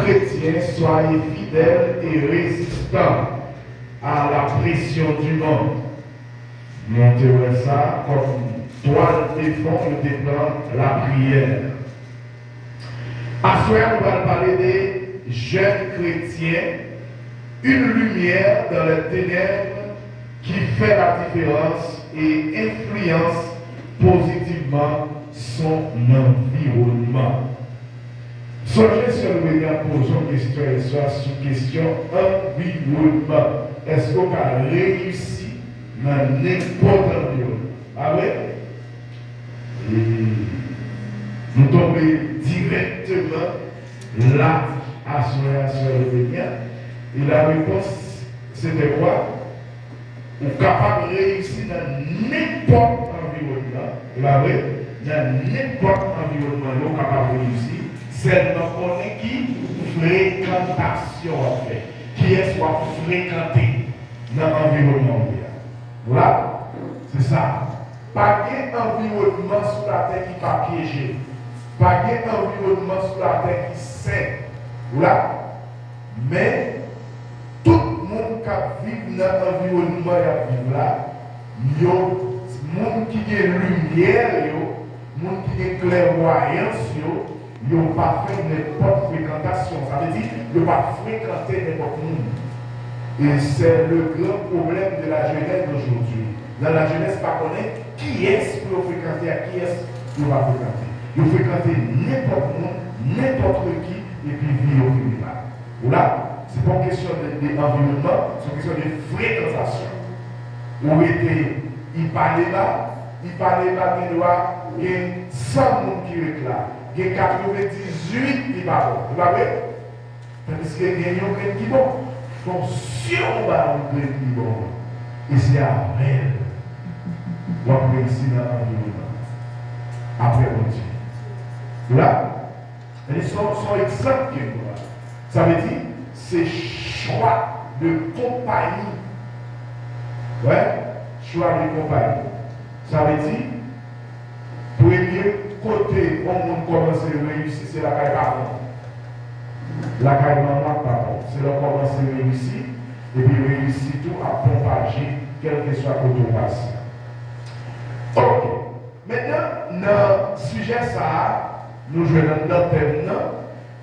chrétiens, soyez fidèles et résistants à la pression du monde. Nous avons ça comme toile de fond, nous dépend la prière. À ce moment, on va parler des jeunes chrétiens, une lumière dans les ténèbres qui fait la différence et influence positivement son environnement. Songez sur le regard, posons question et soit sur question environnement. Est-ce qu'on a réussi dans n'importe quel environnement? Ah oui? Nous tombons directement là à sur le regard. Et la réponse, c'était quoi? On est capable de réussir dans n'importe quel environnement. La vraie, dans n'importe quel environnement, on est capable de réussir. Seulement qu'on est qui? Fréquentation en fait. Qui est soit fréquenté dans l'environnement. Voilà, c'est ça. Pas d'environnement sur la terre qui pas piégé. Pas d'environnement sur la terre qui sait. Voilà. Mais tout le monde qui vit dans l'environnement là, il y a des gens qui ont lumière, des gens qui ont clairvoyance, ils n'ont pas fait n'importe fréquentation. Ça veut dire qu'ils n'ont pas fréquenté n'importe monde. Et c'est le grand problème de la jeunesse d'aujourd'hui. Dans la jeunesse, pas connaître qui est-ce que vous fréquentez, à qui est-ce que vous va fréquenter. Vous fréquentez n'importe monde, n'importe qui, et puis vivre au final. Voilà, c'est pas une question d'environnement, c'est une question de fréquentation. Où était, il parlait là, il y a 100 personnes qui réclament. Il y a 98 qui parlent. Vous voyez? Parce qu'il y a un grain qui est bon. Fonction va un grain qui est bon. Et c'est après. On va ici dans l'environnement. Après, on dit. Voilà? Ils sont exempts. Ça veut dire, c'est choix de compagnie. Ouais? Choix de compagnie. Ça veut dire, premier côté, on commence à réussir, c'est la caille papa. La caille maman, papa. C'est là qu'on commence à réussir, et puis réussir tout à propager, quel que soit le côté passe. Ok. Maintenant, dans le sujet, ça, nous jouons dans notre thème,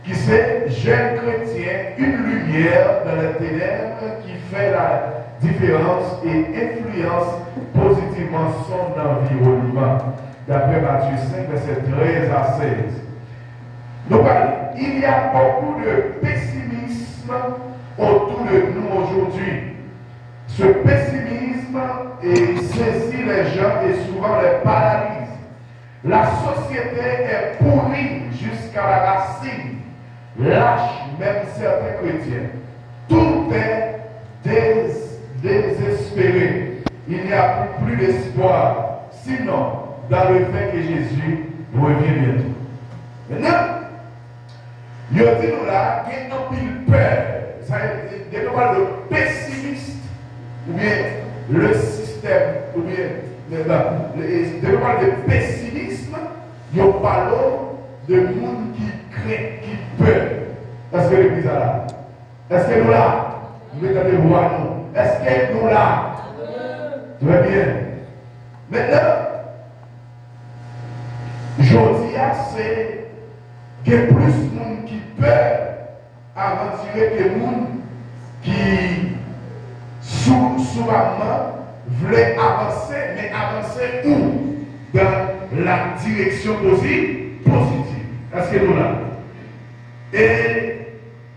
qui c'est jeune chrétien, une lumière dans les ténèbres qui fait la différence et influence positivement son environnement. D'après Matthieu 5, verset 13 à 16. Donc, il y a beaucoup de pessimisme autour de nous aujourd'hui. Ce pessimisme saisit les gens et souvent les paralyse. La société est pourrie jusqu'à la racine, lâche même certains chrétiens. Tout est désespéré. Il n'y a plus d'espoir. Sinon, dans le fait que Jésus revient bientôt. Maintenant, il y a dit nous là, qu'il y a un pile peur. Il y a le pessimiste, ou bien le système, ou bien le pessimisme, il y a parlé de monde qui craint, qui peur. Est-ce que l'église est là? Est-ce que nous là? Nous mettons des voix nous. Est-ce que nous là? Très bien. Maintenant, aujourd'hui, c'est qu'il y a plus de monde qui peut aventurer que de monde qui, souvent, voulait avancer, mais avancer où? Dans la direction positive. Est-ce que nous là? Et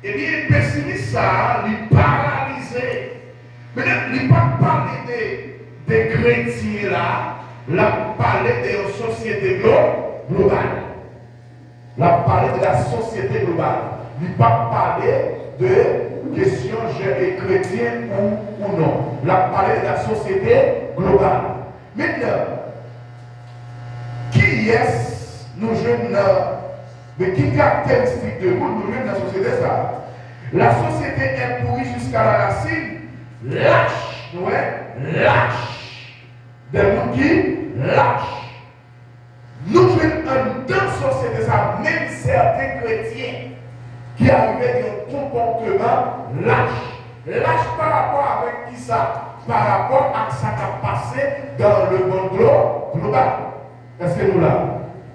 bien, le pessimiste, ça, il paralysé. Mais il ne pas parler des chrétiens là, la parler de la société globale. La parler de la société globale. Il ne pas parler de questions chrétiennes ou non. La parler de la société globale. Maintenant, qui est nous jeunes, mais qui caractéristique de nous jeunes dans la société ça? La société est pourrie jusqu'à la racine, lâche, ouais, lâche. Des gens qui lâchent. Nous jeunes dans la société ça, même certains chrétiens qui arrivait à un comportement lâche. Lâche par rapport avec qui ça? Par rapport à ce qui a passé dans le monde global. Est-ce que nous là?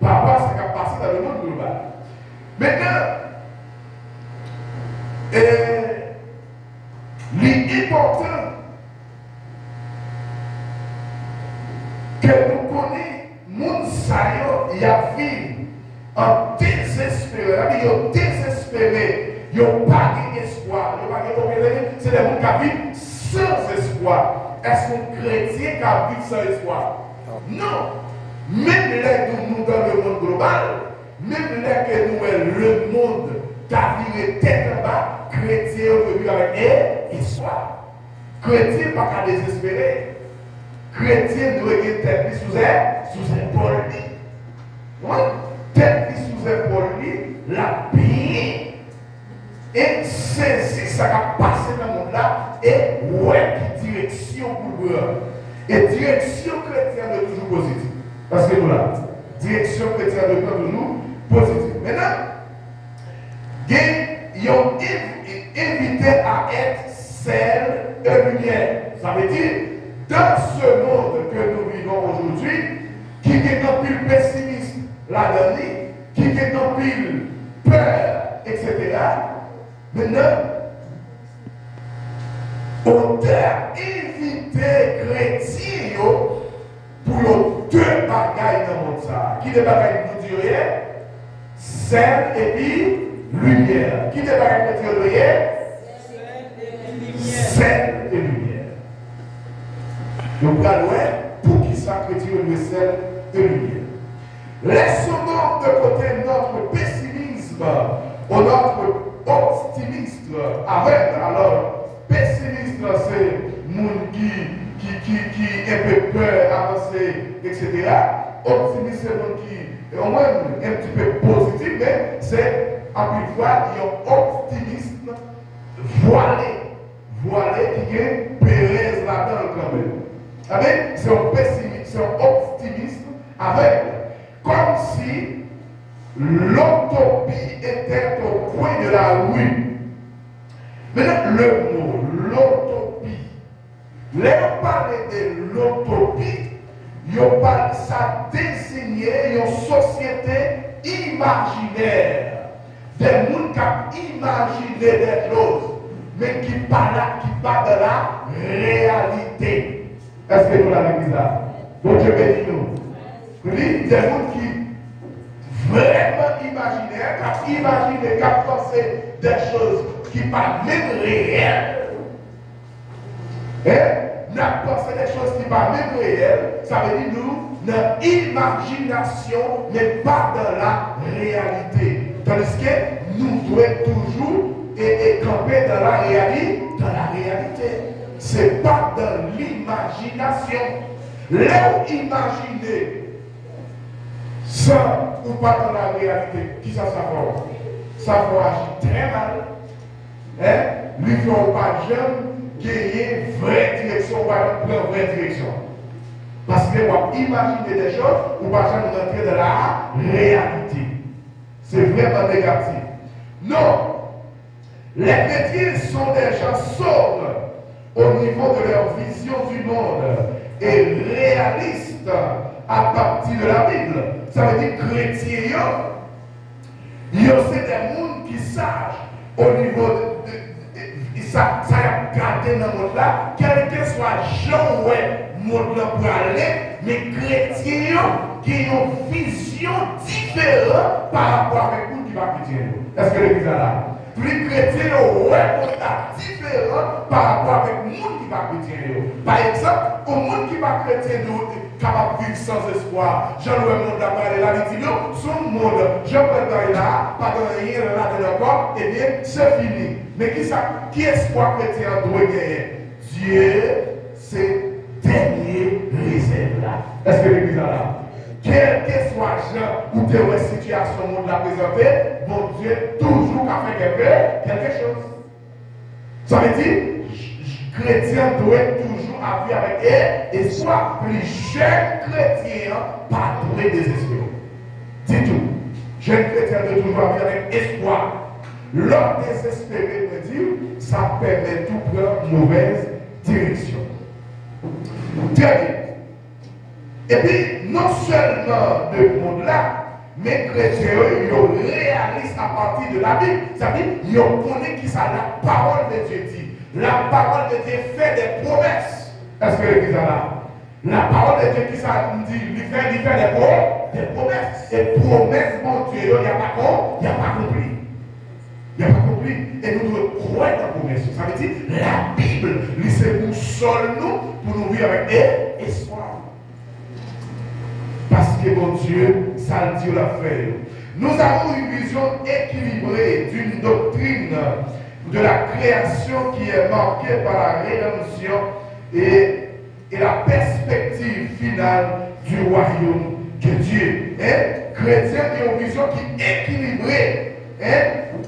Par rapport à ce qui a passé dans le monde global. Maintenant, l'important que nous connaissons, moun sayo y a vécu en désespéré, ils ont désespéré, ils n'ont pas d'espoir, c'est des gens qui vivent sans espoir. Est-ce qu'un chrétien qui vit sans espoir? Non. Même les nous dans le monde global, même les que nous le monde qui a viré tête en bas, chrétien vivent avec espoir. Chrétien pas qu'à désespérer. Chrétien doit être tête sous épaule. Oui, tête sous épaule, la paix et saisir ça qui a passé dans le monde là et ouais, direction pour eux. Et direction chrétienne est toujours positive. Parce que nous là, direction chrétienne est toujours positive. Maintenant, ils ont invité à être sel et lumière. Ça veut dire, dans ce monde que nous vivons aujourd'hui, qui est un pile pessimiste là-dedans, qui est un pile peur, etc. Maintenant, auteur invité chrétien pour deux bagailles dans le monde. Qui des bagailles nous disons? Sel et puis lumière. Qui des bagailles nous disons? Sel et lumière. Donc, pour qui ça chrétien nous sel et lumière. Laissons donc de côté notre pessimisme ou notre optimisme avec. Alors, pessimiste, c'est monde qui a un peu peur, avancé, etc. Optimiste, c'est monde qui est au moins un petit peu positif, mais c'est à plus fois, il y a un optimisme voilé qui est Pérez là-dedans quand même. Amen. C'est un pessimiste, c'est un optimiste avec, comme si l'utopie était au coin de la rue. Maintenant, le mot, l'utopie. Là, on parle de l'utopie, ça désignait une société imaginaire. Des gens qui imaginent des choses, mais qui parlent de la réalité. Est-ce que nous l'avons dit là? Bon Dieu bénit nous. Des gens qui vraiment imaginaires, qui imaginent, qui pensent des choses qui ne sont pas même réelles. N'a pensé des choses qui ne sont pas même réelles, ça veut dire nous, notre imagination n'est pas dans la réalité. Tandis que nous devons toujours camper dans la réalité. Ce n'est pas dans l'imagination. Là où imaginer ça ou pas dans la réalité, qui ça fait? Ça fait agir très mal. Lui ne faut pas jamais gagner vraie direction, ou pas prendre vraie direction. Parce que vous imaginez des choses, ou pas jamais rentrer dans la réalité. C'est vraiment négatif. Non. Les chrétiens sont des gens sobres au niveau de leur vision du monde et réalistes à partir de la Bible. Ça veut dire chrétiens, c'est des gens qui sachent au niveau de ça a gardé dans le monde là, quel que soit Jean ou le monde là pour aller, mais chrétiens qui ont une vision différente par rapport avec nous qui va chrétien. Est-ce que l'église est là? Les chrétiens ont un monde différent par rapport avec le monde qui va chrétien. Par exemple, au monde qui va chrétien capable de vivre sans espoir, Jean-Louis monde a parlé là, il dit non, son monde, je peux là, pas de rien là de leur corps, eh bien, c'est fini. Mais qui espoir chrétien doit gagner? Dieu, c'est dernier réserve là. Est-ce que l'église est là? Quel que soit Jean ou de situation monde la présenter, mon Dieu toujours a fait quelque chose. Ça veut dire, chrétien doit toujours avoir avec espoir. Les jeunes chrétiens pas doivent désespérer. Dis tout. Jeunes chrétiens doivent toujours avoir avec espoir. L'homme désespéré me dit, ça permet tout prendre mauvaise direction. Très bien. Et puis, non seulement de monde-là, mais chrétiens, ils réalisent à partir de la Bible. C'est-à-dire, ils connaissent qui ça, la parole de Dieu dit. La parole de Dieu fait des promesses. Est-ce que l'église est là? La parole de Dieu qui ça dit, il fait des promesses. Et promesses, mon Dieu, il n'y a pas compris. Il n'y a pas compris. Et nous devons croire dans la promesse. Ça veut dire, la Bible, c'est pour seul nous, pour nous vivre avec espoir. Parce que mon Dieu, ça le dit l'a fait. Nous avons une vision équilibrée d'une doctrine de la création qui est marquée par la rédemption et la perspective finale du royaume de Dieu. Chrétiens ont une vision qui est équilibrée.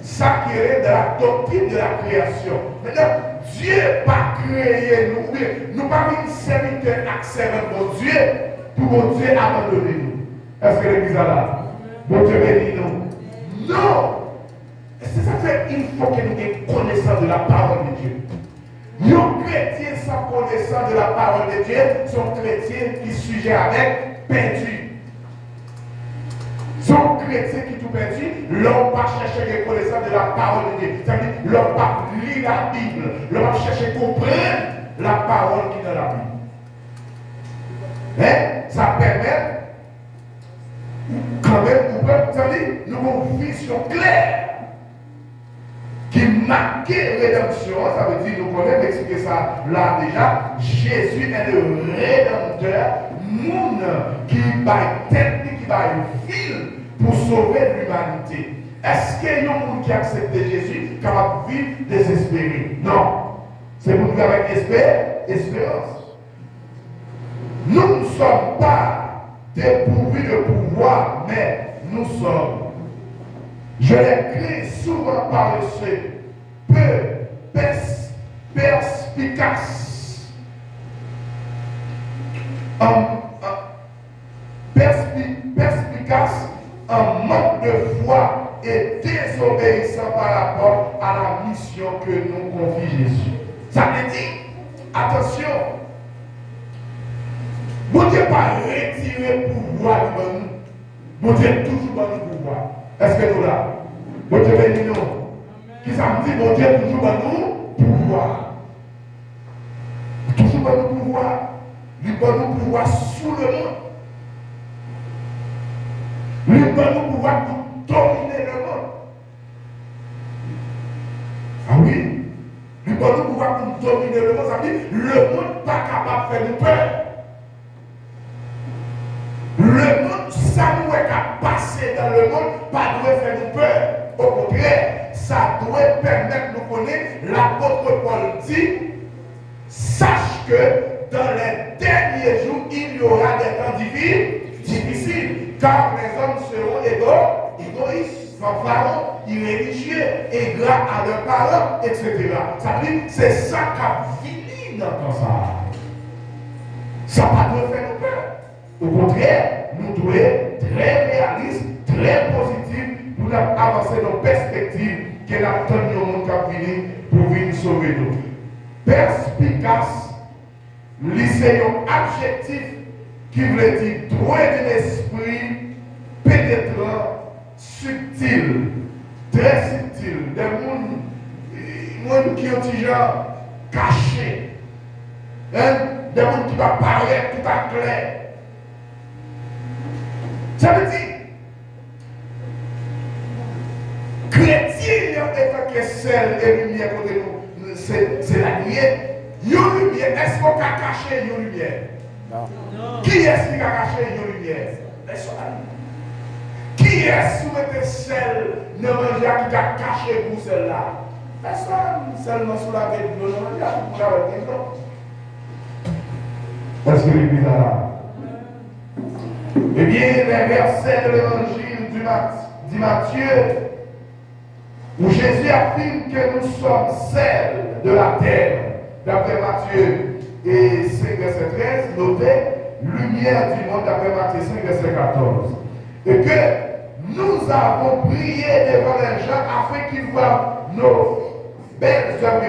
Ça qui est de la doctrine de la création. Maintenant, Dieu n'a pas créé nous. Nous pas une serviteur accéléré pour Dieu. Pour mon Dieu abandonner nous. Est-ce que l'église est là? Mon Dieu bénit nous. Non! C'est ça fait il faut que nous ayons connaissance de la parole de Dieu. Nos chrétiens sans connaissance de la parole de Dieu sont chrétiens qui sont sujets avec perdu. Sont chrétiens qui tout perdu, l'on va chercher les connaissances de la parole de Dieu. C'est-à-dire, l'on va lire la Bible, l'on va chercher à comprendre la parole qui est dans la Bible. Ça permet quand même, nous avons une vision claire qui marque rédemption. Ça veut dire, nous connaissons, expliquer ça là déjà. Jésus est le rédempteur, monde qui va tête, qui va fil pour sauver l'humanité. Est-ce qu'il y a un monde qui accepte Jésus capable de vivre désespéré? Non. C'est pour nous avec espérance. Nous ne sommes pas dépourvus de pouvoir, mais nous sommes, je l'écris souvent par le C, peu perspicace. Perspicace en manque de foi et désobéissant par rapport à la mission que nous confie Jésus. Ça veut dire, attention, mon Dieu n'a pas retiré le pouvoir de nous. Mon Dieu est toujours dans le pouvoir. Est-ce que nous là? Mon Dieu bénit nous. Qui ça me dit, mon Dieu est toujours dans nous pouvoir. Toujours dans nous pouvoir. Il va nous pouvoir sous le monde. Il va nous pouvoir pour dominer le monde. Ah oui? Il va nous pouvoir pour dominer le monde. Ça veut dire, le monde n'est pas capable de faire nous peur. Le monde, ça nous est qu'à passer dans le monde, pas doit faire nous peur. Au contraire, ça doit permettre de nous connaître. L'apôtre Paul dit, sache que dans les derniers jours, il y aura des temps difficiles, car les hommes seront égoïstes, fanfarons, irréligieux, ingrats à leurs parents, etc. Ça veut dire, c'est ça qu'a fini dans ça. Ça ne doit faire nous peur. Au contraire, nous devons être très réalistes, très positifs pour avancer nos perspectives que nous le monde qui vient pour venir sauver nous. Perspicace, lycéen adjectif qui veut dire droit de l'esprit, pénétrant, subtil, très subtil, des gens qui ont déjà caché, des gens qui vont paraître tout à clair. Ça veut dire, chrétien en étant que sel et lumière côté nous, c'est la lumière. Une lumière, est-ce qu'on a caché une lumière? Non. Qui est-ce qui a caché une lumière? Personne. Qui est-ce qui mettait sel dans le qui a caché pour celle-là? Personne. Seulement sous la tête de l'eau, pour avoir des gens. Est-ce que l'église est là? Eh bien, les versets de l'évangile du Matthieu, où Jésus affirme que nous sommes sel de la terre, d'après Matthieu et 5, verset 13, notez, lumière du monde, d'après Matthieu 5, verset 14. Et que nous avons prié devant les gens afin qu'ils voient nos belles œuvres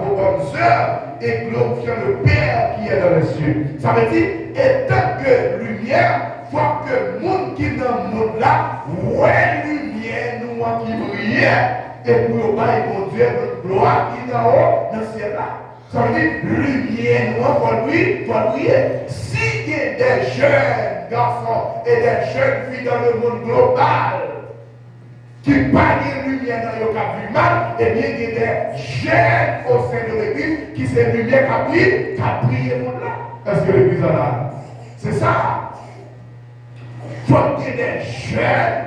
vos bonnes œuvres et glorifiant le Père qui est dans les cieux. Ça veut dire, étant que lumière, il faut que le monde qui est dans le monde là, ouais, lumière, nous qui brille, et pour mon Dieu, notre gloire qui est en haut, dans le ciel là. Ça veut dire, lumière, nous, il faut briller. S'il y a des jeunes garçons et des jeunes filles dans le monde global, qui parlent de lumière dans le cas du mal, et bien il y a des jeunes au sein de l'église qui c'est lumière qui a brillé le monde là. Est-ce que l'église est là? C'est ça. Il faut qu'il y ait des jeunes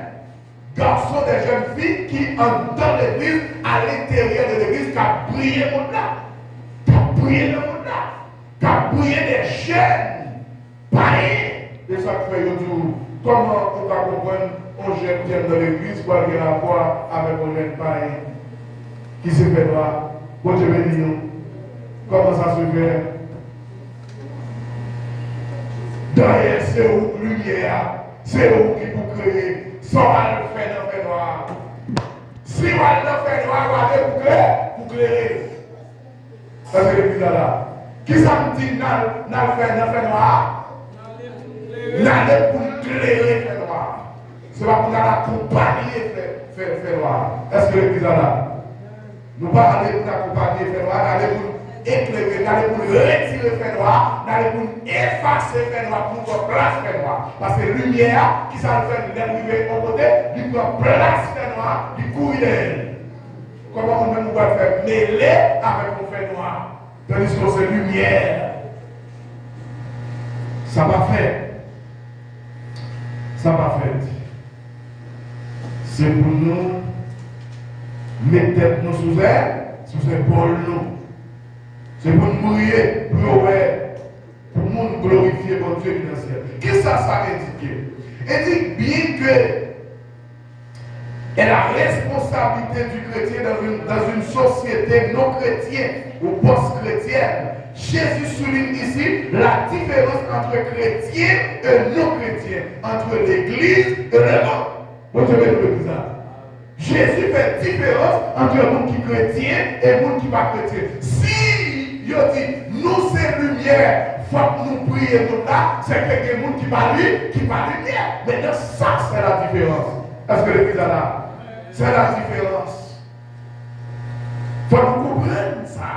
garçons, des jeunes filles qui entrent dans l'église, à l'intérieur de l'église, qui a brillé le monde là. Qui a brillé le monde là. Qui a brillé des jeunes. Pareil. Et ça fait tout. Comment on va comprendre un jeune qui est dans l'église pour aller la voir avec un jeune païen qui se fait droit? Bon Dieu béni nous. Comment ça se fait? D'ailleurs, c'est où lumière, c'est où qui vous créez. Sans aller faire dans le fait noir. Si vous allez dans le fait noir, vous allez vous créer. Ça c'est l'église là. Qui ça me dit dans le fait noir? N'allez pour éclairer fait noir. C'est pas pour accompagner fait noir. Est-ce que l'église est là? Nous ne pas aller pour accompagner fait noir, n'allez pour éclairer, n'allez pour retirer fait noir, n'allez pour effacer fait noir pour qu'on place fait noir. Parce que lumière qui ça fait l'arrivée au côté, il prend place fait noir, il couille d'elle. Comment on peut nous faire mêler avec le fait noir? Tandis que c'est lumière. Ça va faire. Ça va faire. C'est pour nous mettre tête nous sous elle, sous épaule nous. C'est pour nous mourir, pour nous glorifier mon Dieu qui est dans le ciel. Qu'est-ce que ça indique? Il dit bien que et la responsabilité du chrétien dans une société non chrétienne ou post-chrétienne. Jésus souligne ici la différence entre chrétien et non chrétien, entre l'église et le monde. Vous savez le ça. Jésus fait différence entre le monde qui est chrétien et le monde qui n'est pas chrétien. Si il dit nous c'est lumière, il faut que nous prions là, c'est que les gens qui parlent lumière. Maintenant ça c'est la différence. Est-ce que l'église est là? C'est la différence. Il faut nous comprendre ça.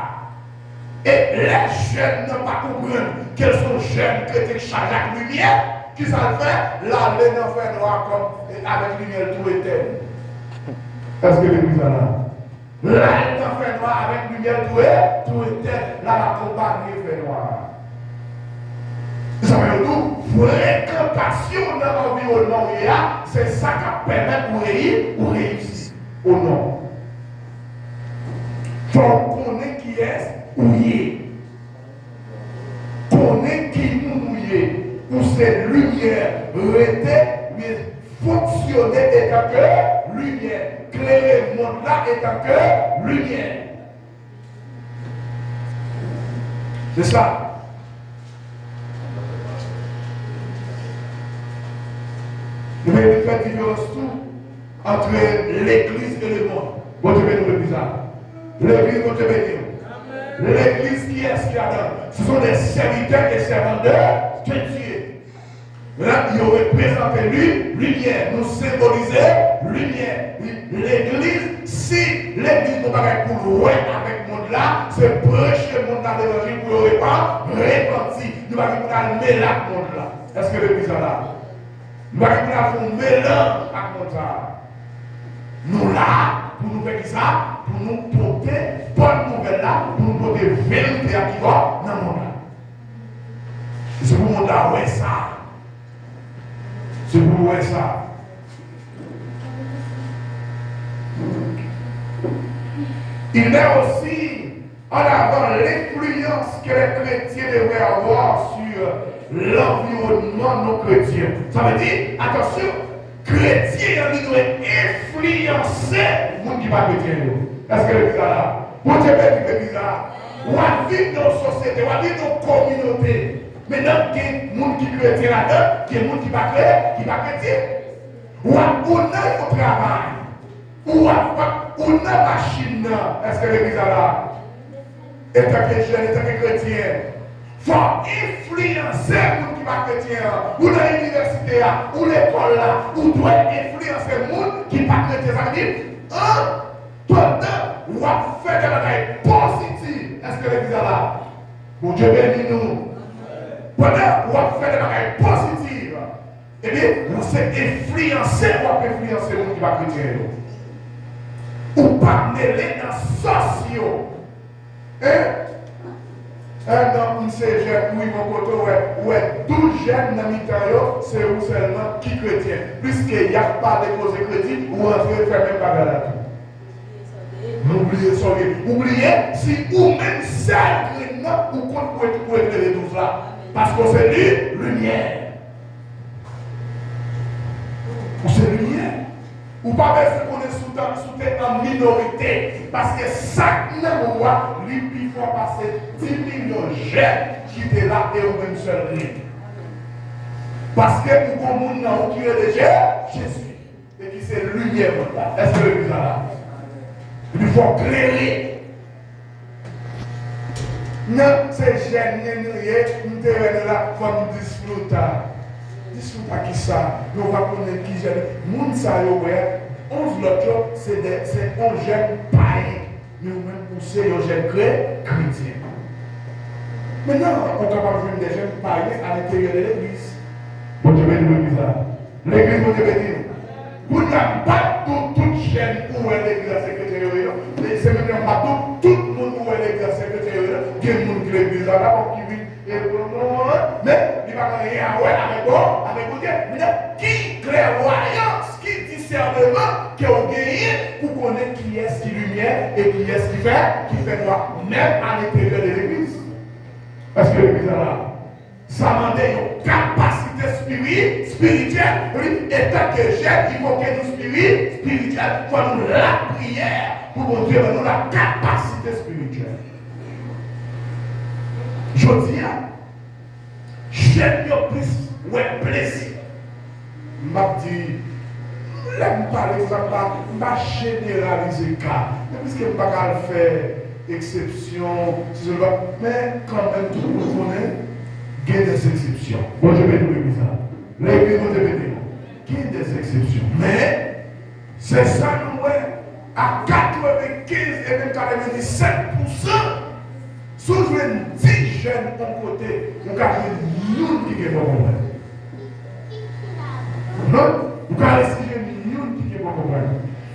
Et les jeunes n'ont pas compris quels sont jeunes chrétiens chargés avec lumière, qui ça fait, là, les enfants noirs comme avec lumière tout éteint. Est-ce que l'église est là? Là, les enfants noirs avec lumière tout éteint, là, la compagnie fait noir. Ça veut dire fréquentation dans l'environnement où il y a, c'est ça qui permet de réussir ou non. Il faut qu'on ait qui est mouillé. Qu'on ait qui nous mouillé. Où c'est lumière, mais fonctionner étant que lumière. Clairer le monde là étant que lumière. C'est ça. Nous devons faire différence tout entre l'église et le monde. Bon Dieu bénit le bizarre. L'église, bon Dieu bénit. L'église qui est ce qu'il y a dans? Ce sont des serviteurs et servanteurs de Dieu. Là, il représente lui, lumière. Nous symboliser lumière. L'église, si l'église nous va pour louer avec le monde là, c'est prêcher le monde dans l'évangile pour le répandre, repentir. Nous va pour mêler le monde là. Est-ce que l'église est là? Nous allons faire un mélange à ça. Nous là, pour nous faire ça, pour nous porter bonne nouvelle là, pour nous porter vérité à qui va dans le monde là. C'est pour nous dire ça. C'est pour nous ça. Il met aussi en avant l'influence que les chrétiens devraient avoir sur l'environnement non chrétien. Ça veut dire, attention, chrétien, il doit influencer le monde qui n'est pas chrétien. Est-ce que c'est là? Vous savez que c'est bizarre. On va vivre dans nos sociétés, on va vivre dans nos communautés. Maintenant, il y a des gens qui sont chrétiens là-dedans, il y a des gens qui ne sont pas chrétiens. Ou a au travail. Ou a machine. Est-ce que l'église est là? Et tant que jeune, et tant que chrétien. Il faut influencer les gens qui ne sont pas chrétiens, ou dans l'université, ou l'école, ou doit influencer les gens qui ne sont pas chrétiens. Ça veut dire, pendant, on va faire des bagages positifs. Est-ce que l'église est là? Bon Dieu bénit nous. Pendant, on va faire des bagages positifs. Eh bien, on s'est influencé, on va influencer les gens qui ne sont pas chrétiens. Ou pas mêler dans sociaux. Un homme, c'est jeune, oui, mon côté, ouais, 12 jeunes dans mi-temps, c'est où seulement qui chrétien. Puisqu'il n'y a pas de cause crédit, ou entrer faire même pas la tout. Oubliez, si ou même seul, ou compte pour éclairer tout ça. Parce que c'est lui, lumière. Ou c'est lumière. Ou pas besoin qu'on est sous en minorité. Parce que chaque mois, lui, faut passer 10 millions de jeunes qui étaient là et au même seul rien. Parce que pour qu'on monde qui est déjà Jésus. Et qui c'est lumière. Est-ce que le là? Il faut clairer. Non, c'est jeunes, nous devons là, il faut nous disfruter. Disfruter qui ça? Nous va connaître qui jeune. Moun sa yo ouais, 11 l'autre, c'est 11 jeunes païens. Mais nous-mêmes, nous sommes jeunes chrétiens. Maintenant, on est capable de jouer des jeunes païens à l'intérieur de l'église. Bon Dieu bénit l'église là. L'église, bon Dieu bénit. Vous n'avez pas toute chaîne où est l'église secrétaire. C'est même pas tout le monde où est l'église secrétaire. Il y a des gens qui l'église là, qui vit. Mais il va rien avec vous. Mais qui clairvoyance, qui discernement que vous gagnez pour connaître qui est qui lumière et qui est qui fait noir, même à l'intérieur de l'église. Parce que l'église est là. Ça demande une capacité spirituelle. Et tant que j'aime, il faut que nous spirituels, il faut nous la prière pour mon Dieu, nous la capacité spirituelle. Je dis, j'aime plus, ouais, plaisir. M'a dit, l'aime parler, ça va généraliser cas. Puisque je ne vais pas faire exception, mais quand même, tout le monde connaît, il y a des exceptions. Bon, je vais nous l'église. L'église, vous devez dire, il y a des exceptions. Mais, c'est ça, nous, à 95 et même 97%, si vous avez 10 jeunes en côté, vous avez une qui est bon problème. Non, vous avez une qui est bon problème.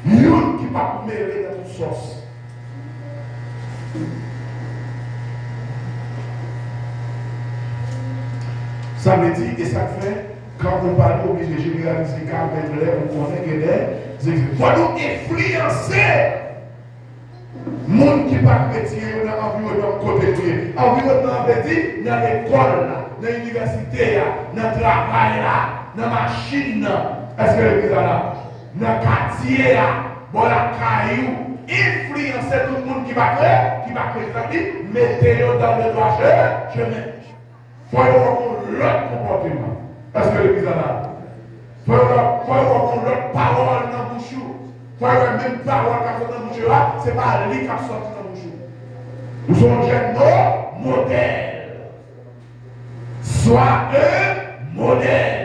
Une qui va mêler dans toute sauce. Ça veut dire, et ça fait, quand on parle obligé de généraliser, car on connaît que des exemples. Il faut nous influencer. Monde qui n'est pas chrétien, dans l'environnement côté de l'environnement veut dire dans l'école, dans l'université, dans le travail, dans la machine. Est-ce que l'église est là? Dans le quartier, dans la caillou. Influencer tout le monde qui va créer, mettez-le dans le droit chemin. Il faut avoir l'autre comportement. Est-ce que l'église est là? Il faut avoir l'autre parole dans le bouche. Il faut avoir même parole qui sort dans le bouche là, ce n'est pas lui qui sort dans le bouche. Nous sommes jeunes modèles. Sois un modèle.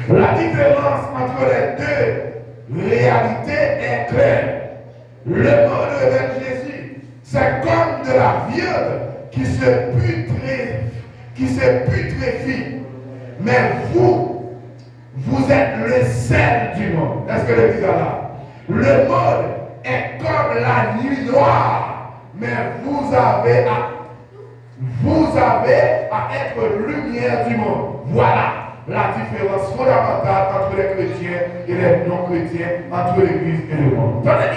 La différence entre les deux réalités est claire. Le mot de Jésus, c'est comme de la viande qui se putréfie. Mais vous êtes le sel du monde. Est-ce que l'église est là? Le monde est comme la nuit noire. Mais vous avez à être lumière du monde. Voilà la différence fondamentale entre les chrétiens et les non-chrétiens, entre l'église et le monde. Tenez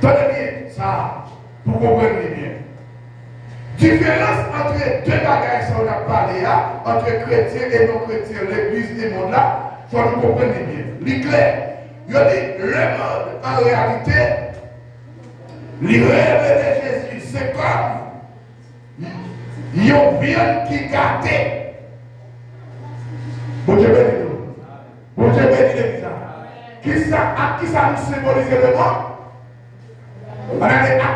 bien ça, pour comprendre bien. Différence entre deux bagages qu'on a parlé là, entre chrétiens et non-chrétiens, l'église et le monde là, il faut nous comprendre bien. L'éclair, il dit le monde en réalité, le rêve de Jésus, c'est comme Yon vient qui gâte. Bon Dieu béni nous. Bon Dieu béni l'église. À qui ça nous symbolise le monde? À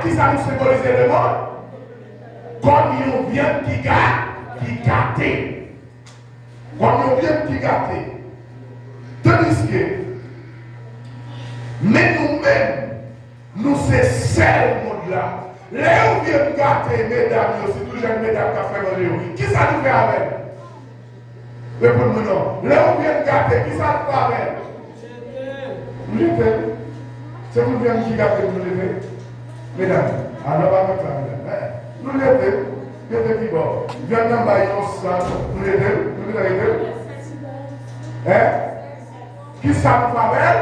qui ça nous symbolise le monde? Comme yon vient qui gâte. Comme yon vient qui gâte. Tandis que, mais nous-mêmes, nous c'est seul monde là. Là où vient gâter, mesdames, c'est toujours une mesdames qui a fait manger. Qui ça nous fait avec? Répondez-moi non. Là où vient gâter, qui ça nous fait avec? Nous jetez. C'est vous vient qui gâter, nous jetez. Mesdames, alors pas comme ça, mesdames. Nous jetez. Jetez qui bon. Viens dans la ça, nous jetez. Nous jetez. Hein? Qui ça nous fait avec?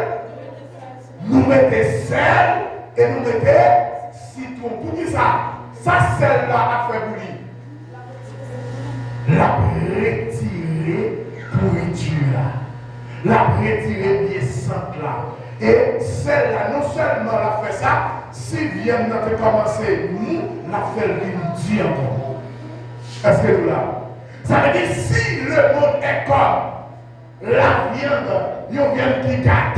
Nous mettez sel et nous mettez citron. Pour qui ça? Ça sel-là a fait bouillir. La retirer pourriture. La retirer bien simple là. Et celle-là, non seulement la fait ça, si vient de commencer, nous la fait dire encore. Est-ce que nous là? Ça veut dire si le monde est comme la viande, il y a une qui gâte.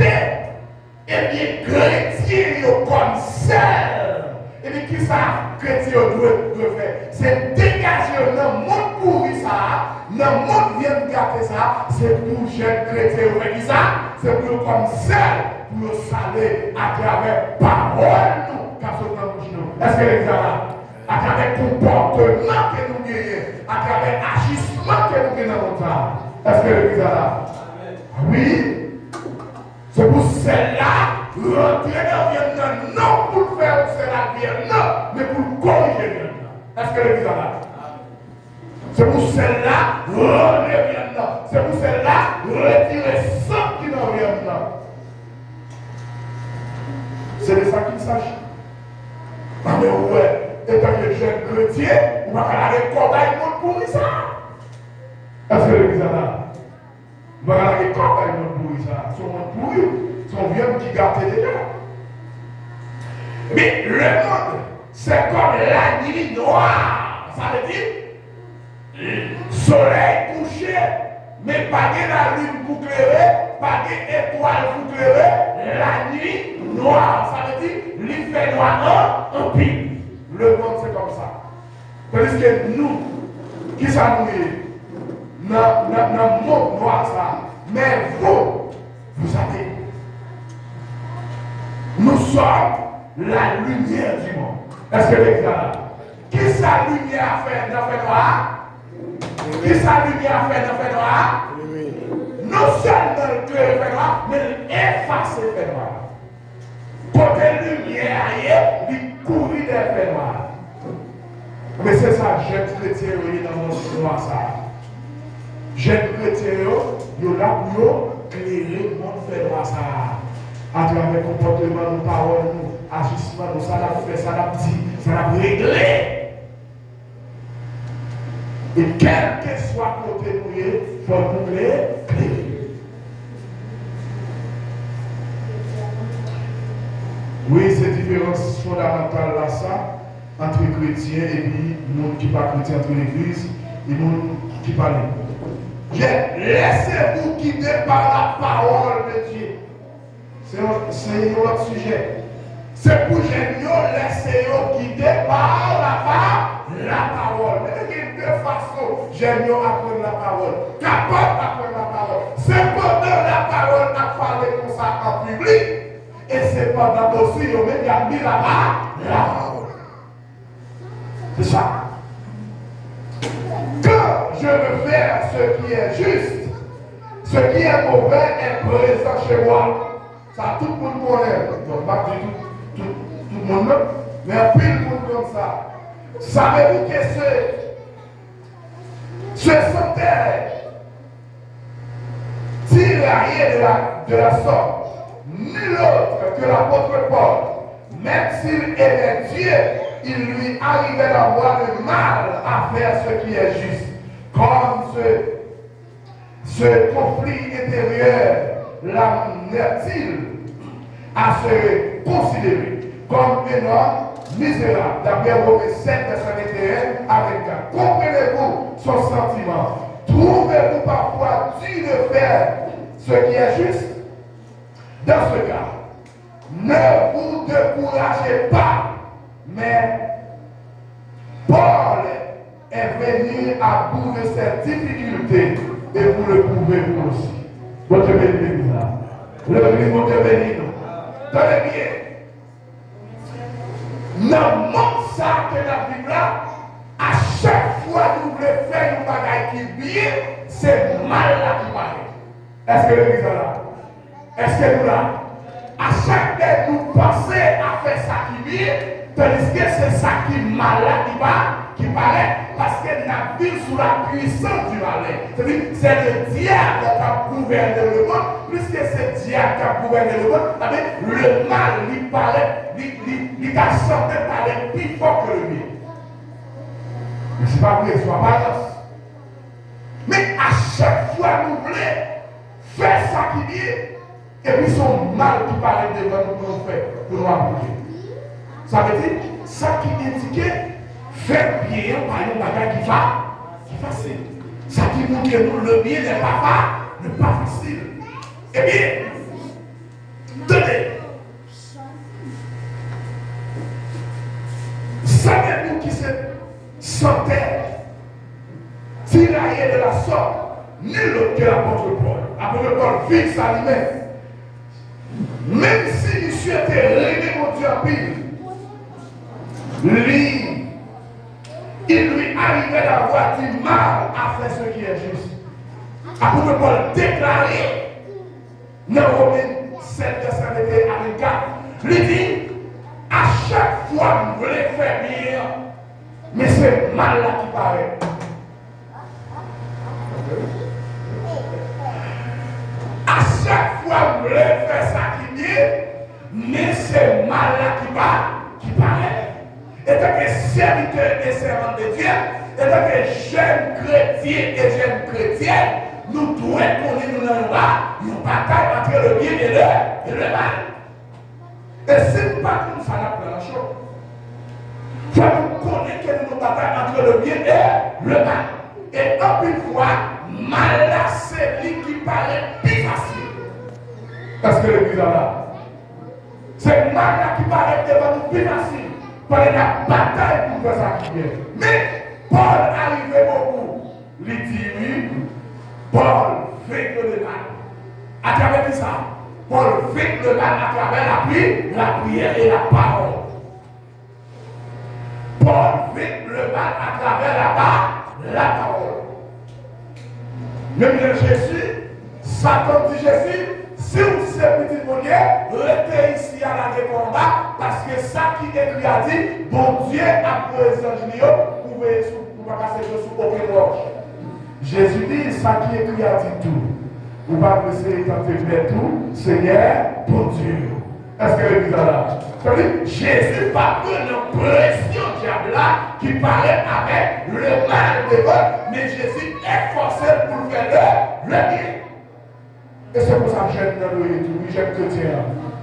Et bien, chrétien, comme sel. Et bien, qui ça, chrétien doit faire? C'est dégager dans le monde pourri ça, dans le monde vient de gâter ça, c'est pour jeunes chrétiens qui ça, c'est pour comme sel, pour saler à travers parole nous, car c'est dans nous. Est-ce que les gars là? À travers comportement que nous gagnons, à travers agissement que nous gagnons dans notre âme. Est-ce que les gars là? Oui. C'est pour celle-là, rentrer dans le viande, non pour faire cela bien, non, mais pour corriger le viande. Est-ce que l'église est là? C'est pour celle-là, rentrer le viande. C'est pour celle-là, retirer sang qui n'en vient là. C'est de ça qu'il s'agit. Ah mais ouais, étant que jeune chrétien, on va aller condamner le monde pour ça. Est-ce que l'église est là? Voilà les corps dans le monde pourri, ça. Son monde pourri, son viande qui gâte déjà. Mais le monde, c'est comme la nuit noire. Ça veut dire soleil couché, mais pas de la lune pour clairer, pas d'étoile pour clairer, la nuit noire. Ça veut dire il fait noir en pile. Le monde, c'est comme ça. Parce que nous, qui ça nous est? Dans le monde noir ça. Mais vous savez, nous sommes la lumière du monde. Est-ce que les gars, qui sa lumière a fait dans le noir? Qui sa lumière a fait dans le noir? Non seulement le fait noir, mais effacer le fait noir. Côté lumière, il courir des faits noirs. Mais c'est ça, jeune chrétien dans le monde noir ça. Jeune chrétien, yo là pour éclairer le monde fait droit ça. À travers le comportement, nos paroles, nos agissements, nous, ça l'a fait, ça l'a dit, ça l'a réglé. Et quel que soit côté nous, il faut nous éclairer. Oui, c'est différence fondamentale là, ça, entre chrétiens et puis le monde qui n'est pas chrétien, entre l'église et le monde qui parle. Laissez-vous guider par la parole de Dieu. C'est un autre sujet. C'est pour laissez-vous guider par la parole. Mais il y a deux façons. J'aime apprendre la parole. Capable d'apprendre la parole. C'est pendant la parole à parler comme ça en public. Et c'est pendant aussi, il y a mis la parole. C'est ça. Quand je veux faire ce qui est juste, ce qui est mauvais est présent chez moi. Ça, tout le monde connaît. Donc, pas tout le monde, mais un peu de monde comme ça. Savez-vous que ce santé tiraillé de la sorte, nul autre que l'apôtre Paul, même s'il aimait Dieu, il lui arrivait d'avoir le mal à faire ce qui est juste. Comme ce conflit intérieur l'amène-t-il à se considérer comme un homme misérable. D'après Romains 7, verset 21 à 24. Comprenez-vous son sentiment? Trouvez-vous parfois dur de faire ce qui est juste? Dans ce cas, ne vous découragez pas, mais Paul est venu à bout de ces difficultés et vous le pouvez vous aussi. Votre béni, l'église là. Le mon Dieu béni nous. Tenez bien. Dans le monde ça que la Bible là, à chaque fois que vous voulez faire une bagaille qui est bien, c'est mal là qui paraît. Est-ce que l'église est là? Est-ce que nous là? À chaque fois que nous pensons à faire ça qui est bien, tandis que c'est ça qui est mal là qui paraît, parce que nous vivons sous la puissance du malin. C'est-à-dire c'est le diable qui a gouverné le monde, puisque c'est le diable qui a gouverné le monde, le mal, il paraît, il a semblé paraître plus fort que le bien. Mais ce n'est pas vrai, soit balance. Mais à chaque fois que nous voulons faire ça qui est bien, et puis son mal qui paraît devant nous pour nous faire, pour nous appliquer. Ça veut dire, ça qui indique, faire bien par une bagaille qui est facile. Ça qui montre que nous, le bien n'est pas facile. Eh bien, tenez, savez-vous qui se sentait tiraillé de la sorte? Nul autre que l'apôtre Paul. L'apôtre Paul vit ça lui-même. Même si monsieur était réglé mon Dieu en pile, il lui arrivait d'avoir du mal à faire ce qui est juste. L'apôtre Paul déclaré dans Romains 7, verset 21 à 24, lui dit, à chaque fois vous voulez faire bien, mais c'est mal là qui paraît. À chaque fois vous voulez faire ça qui est bien, mais c'est mal là qui paraît. Et tant que serviteur et servant de Dieu, et tant que jeunes chrétiens et jeunes chrétiennes, nous devons connaître nous une bataille entre le bien et le mal. Et si nous ne partons ça n'a pas la chose. Il faut nous connaître que nous bataille entre le bien et le mal. Et en une fois, mal là, c'est lui qui paraît plus facile. Parce que l'église là, c'est mal là qui paraît devant nous plus facile. Pour la bataille pour faire ça qui est. Mais Paul arrivait au bout. Il dit oui, Paul fait le mal. À travers tout ça, Paul fait le mal à travers la prière et la parole. Paul fait le mal à travers la parole. Même Jésus, Satan dit Jésus, si vous êtes petit bonnier, restez ici à la combat, parce que ça qui est écrit a dit, bon Dieu a pris les anges, vous pouvez passer sous aucune roche. Jésus dit, ça qui est écrit a dit tout. Vous ne pouvez pas essayer de faire tout, Seigneur, bon Dieu. Est-ce que l'église est là? Jésus n'a pas pris une pression diable là qui paraît avec le mal devant, mais Jésus est forcé pour faire le bien. Et c'est pour ça que j'aime dans le tout, j'aime chrétien.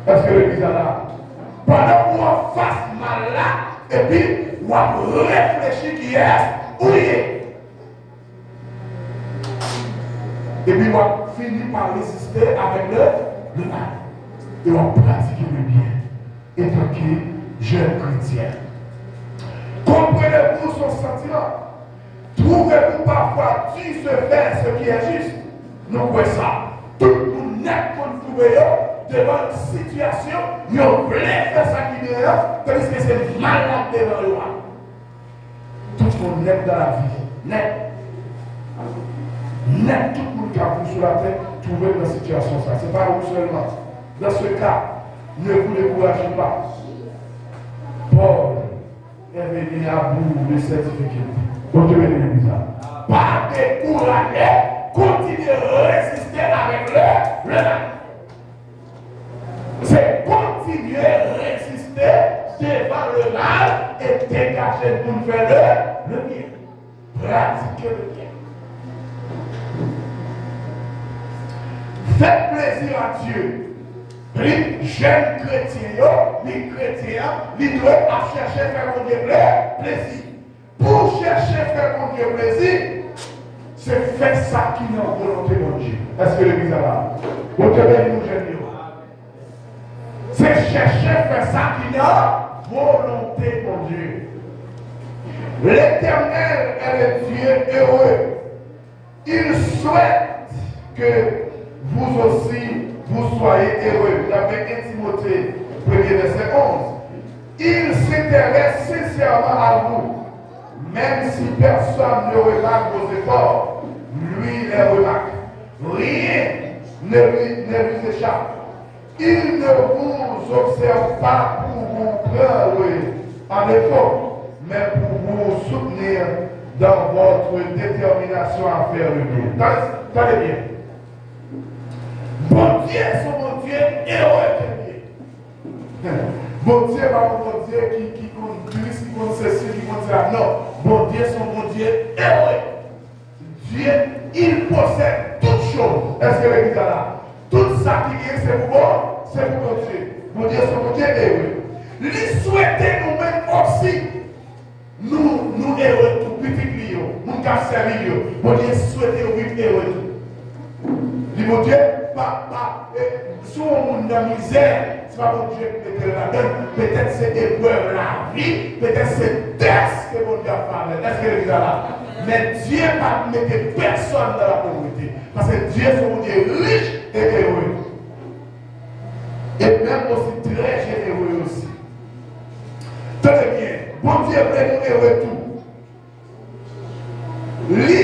Parce que l'église est là. Pendant qu'on fasse mal là, et puis on réfléchit qui est, où il est. Et puis on finit par résister avec le mal. Et on pratique le bien. Et tant que jeune chrétien. Comprenez-vous son sentiment? Trouvez-vous parfois tu se fais ce qui est juste? Nous voyons ça. Tout le monde n'est pas trouvé devant une situation, nous voulons faire ça qui est là, tandis que c'est malade devant le roi. Tout le monde n'est dans la vie. Net. Net, tout le monde qui a poussé sur la tête, trouver dans cette situation. Ce n'est pas vous seulement. Dans ce cas, ne vous découragez pas. Paul est venu à bout de cette difficulté. Donc, je vais dire ça. Pas décourager. Continuez à résister avec le mal. C'est continuer à résister devant le mal et dégager pour faire le bien. Pratiquez le bien. Faites plaisir à Dieu Les jeunes chrétiens, les chrétiens, ils doivent chercher à faire mon Dieu plaisir. Pour chercher à faire mon Dieu plaisir, c'est faire ça qui est en volonté de mon Dieu. Est-ce que l'église est là? Vous devez nous gêner. C'est chercher à faire ça qui est en volonté de mon Dieu. L'Éternel est le Dieu heureux. Il souhaite que vous aussi, vous soyez heureux. D'après 1 Timothée, 1er verset 11. Il s'intéresse sincèrement à vous. Même si personne ne remarque vos efforts, lui les remarque. Rien ne lui échappe. Il ne vous observe pas pour vous prendre en effort, mais pour vous soutenir dans votre détermination à faire le bien. Tenez bien. Bon Dieu, son bon Dieu, heureux. Bon Dieu, pas mon Dieu qui compte plus, qui compte ceci, qui compte cela. Non. Bon Dieu, son bon Dieu, heureux. Dieu, il possède toutes choses. Est-ce que l'église est là? Tout ça qui est, c'est pour bon, c'est pour mon Dieu. Mon Dieu, son bon Dieu, heureux. Lui souhaiter nous-mêmes aussi. Nous heureux, tout petit lion. Nous qui servir. Mon Dieu, souhaiter nous vivre heureux. Dit mon Dieu, si on est dans la misère, c'est pas mon Dieu qui mettait la donne. Peut-être c'est épreuve la vie, peut-être c'est test que mon Dieu a fait. Est-ce que l'église est là? Mais Dieu n'a pas mis personne dans la pauvreté. Parce que Dieu, son Dieu riche et heureux. Et même aussi très généreux aussi. Tenez bien, bon Dieu veut nous heureux tout. Lui,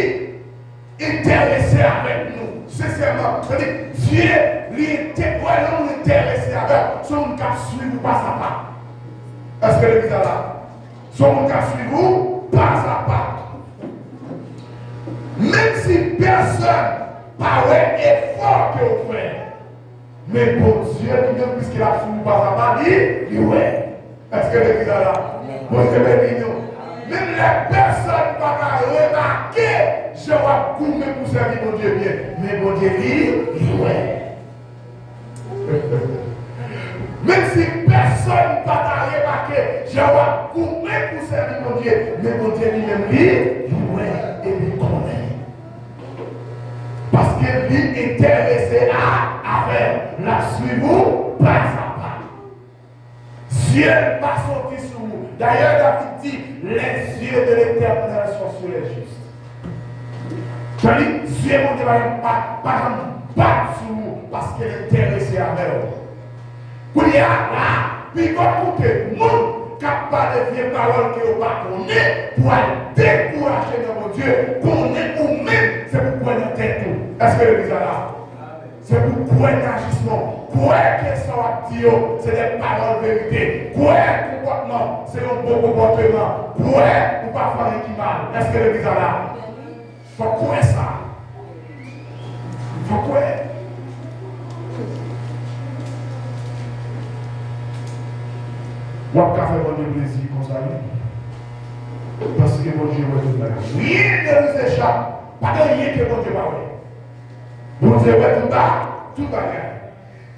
intéressé avec nous, sincèrement. Dieu, lui, intéressé avec nous. Son cas suivre pas à pas. Est-ce que l'église est là? Son cas suivre pas à pas. Même si personne paraît effort que vous faites, mais pour Dieu, puisqu'il a suivi pas à pas, il ouais. Est-ce que l'église est là? Vous avez dit nous. Même les personnes ne peuvent pas remarquer, je vais couper pour servir mon Dieu bien. Mais mon Dieu dit, ouais. Même si personne ne peut pas remarquer, je vais couper pour servir mon Dieu. Mais mon Dieu lui-même dit, ouais, et lui connaît. Parce que lui est intéressé à faire la suivre pas à pas. Dieu va sortir sur vous. D'ailleurs, David dit, les yeux de l'Éternel sont sur les justes. C'est-à-dire, Dieu ne va pas battre sur vous parce qu'il est intéressé à vous. Pour y aller là, puis écoutez, monde qui n'a pas de vieilles paroles qui n'ont pas connu, pour aller décourager dans mon Dieu, qu'on est ou même, c'est pour prendre la tête tout. Est-ce que l'église est là? C'est pour prendre l'agissement. Quoi que ça dit, c'est des paroles vérité. Quoi comportement, c'est un bon comportement. Quoi pour pas faire un qui mal. Est-ce que l'église est là? Faut quoi ça? Faut quoi? Ou à faire mon Dieu plaisir comme ça. Parce que mon Dieu va tout faire. Rien ne nous échappe. Pas de rien que mon Dieu va faire. Mon Dieu va tout faire.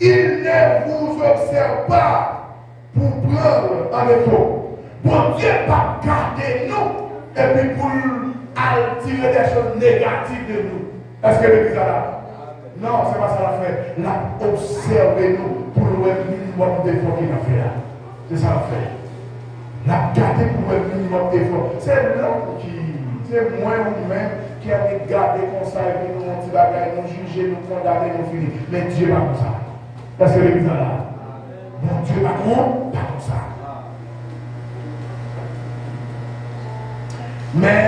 Il ne vous observe pas pour prendre en défaut. Bon Dieu va garder nous et puis pour tirer des choses négatives de nous. Est-ce que l'église est là? Non, c'est pas ça la fait. La observer nous pour le minimum d'efforts qu'il a fait là. C'est ça la fait. La garder pour le minimum d'efforts. C'est l'homme c'est moi ou même qui a gardé comme ça et puis nous on dit bagaille, nous juger, nous condamner, nous finir. Mais Dieu pas comme ça. Parce que l'église est là. Mon Dieu pas comme ça. Mais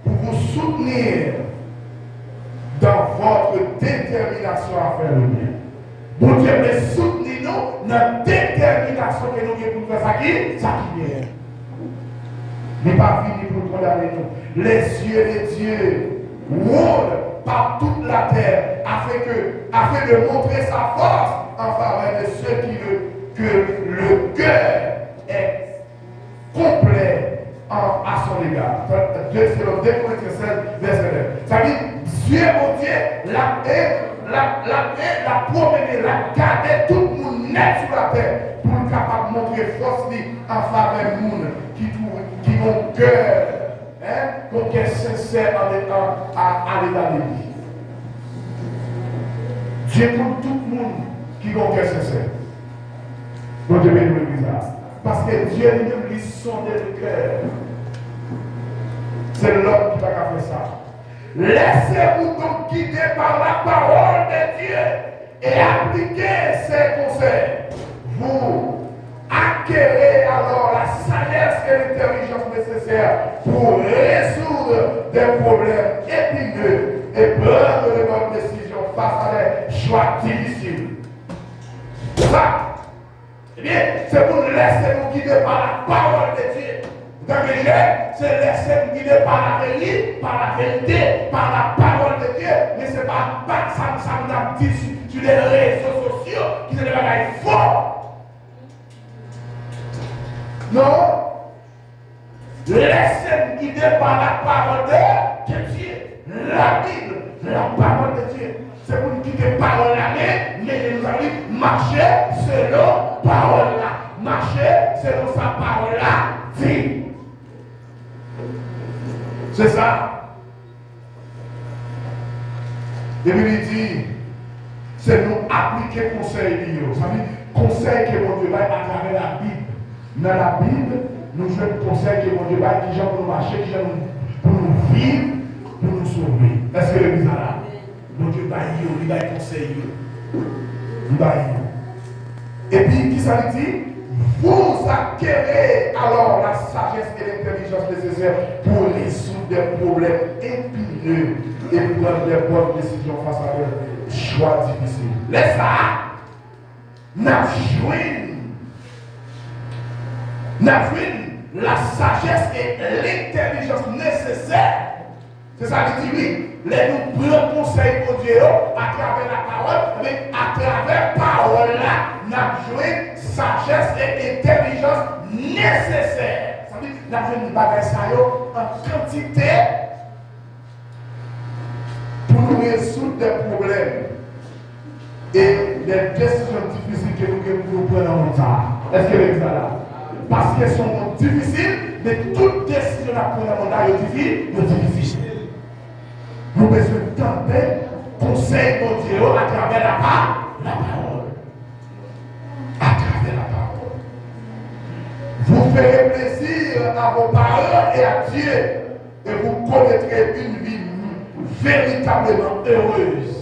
pour vous soutenir dans votre détermination à faire le bien. Bon Dieu veut soutenir nous dans la détermination que nous avons pour faire ça qui vient. Il n'est pas fini pour condamner nous. Les yeux de Dieu rôdent par toute la terre afin de montrer sa force en faveur de ceux qui veulent que le cœur est complet à son égard. 2 Corinthiens 16, verset 9. Ça dit, Dieu, mon Dieu, la la promener, la garder tout le monde net sur la terre pour être capable de montrer force en faveur du monde qui ont cœur, qu'on est sincère à l'état de vie. Dieu pour tout le monde qui ont cœur sincère. Bon Dieu bénit l'église. Parce que Dieu lui-même lui sonde le cœur. C'est l'homme qui va faire ça. Laissez-vous donc guider par la parole de Dieu et appliquez ses conseils. Vous acquérez alors la sagesse et l'intelligence nécessaires pour résoudre des problèmes épineux et prendre de bonnes décisions face à des choix difficiles. Ça, eh bien, c'est pour laisser nous guider par la parole de Dieu. C'est laisser nous guider par la vérité, par la parole de Dieu, mais ce n'est pas ça nous a dit sur les réseaux sociaux qui sont des bagages faux. Non. Laissez nous guider par la parole de Dieu. La Bible, la parole de Dieu. C'est pour nous guider parole là, mais nous allons marcher selon parole là. Marcher selon sa parole là. Dit. C'est ça. Et puis il dit, c'est nous appliquer conseil. Ça veut dire conseil que mon Dieu va à travers la Bible. Dans la Bible, nous jouons conseil que mon Dieu va qui pour nous marcher, qui pour nous vivre, pour nous sauver. Est-ce que le là? Mon Dieu va il va conseiller. Il va y. Et puis, qui ça dit? Vous acquérez alors la sagesse et l'intelligence nécessaires pour résoudre des problèmes épineux et prendre des bonnes décisions face à des choix difficiles. Laisse ça, n'a la sagesse et l'intelligence nécessaires. C'est ça qui dit oui. Les nous prenons conseil pour Dieu à travers la parole, mais à travers la parole là, nous jouons sagesse et intelligence nécessaires. Ça veut dire que nous avons en quantité pour nous résoudre des problèmes et des décisions difficiles que nous prenons en temps. Est-ce que vous êtes là? Parce qu'elles sont difficiles, mais toute décision à prendre en temps est difficile. Nous avons besoin d'entendre conseil de Dieu à travers la parole. À travers la parole. Vous ferez plaisir à vos parents et à Dieu, et vous connaîtrez une vie véritablement heureuse.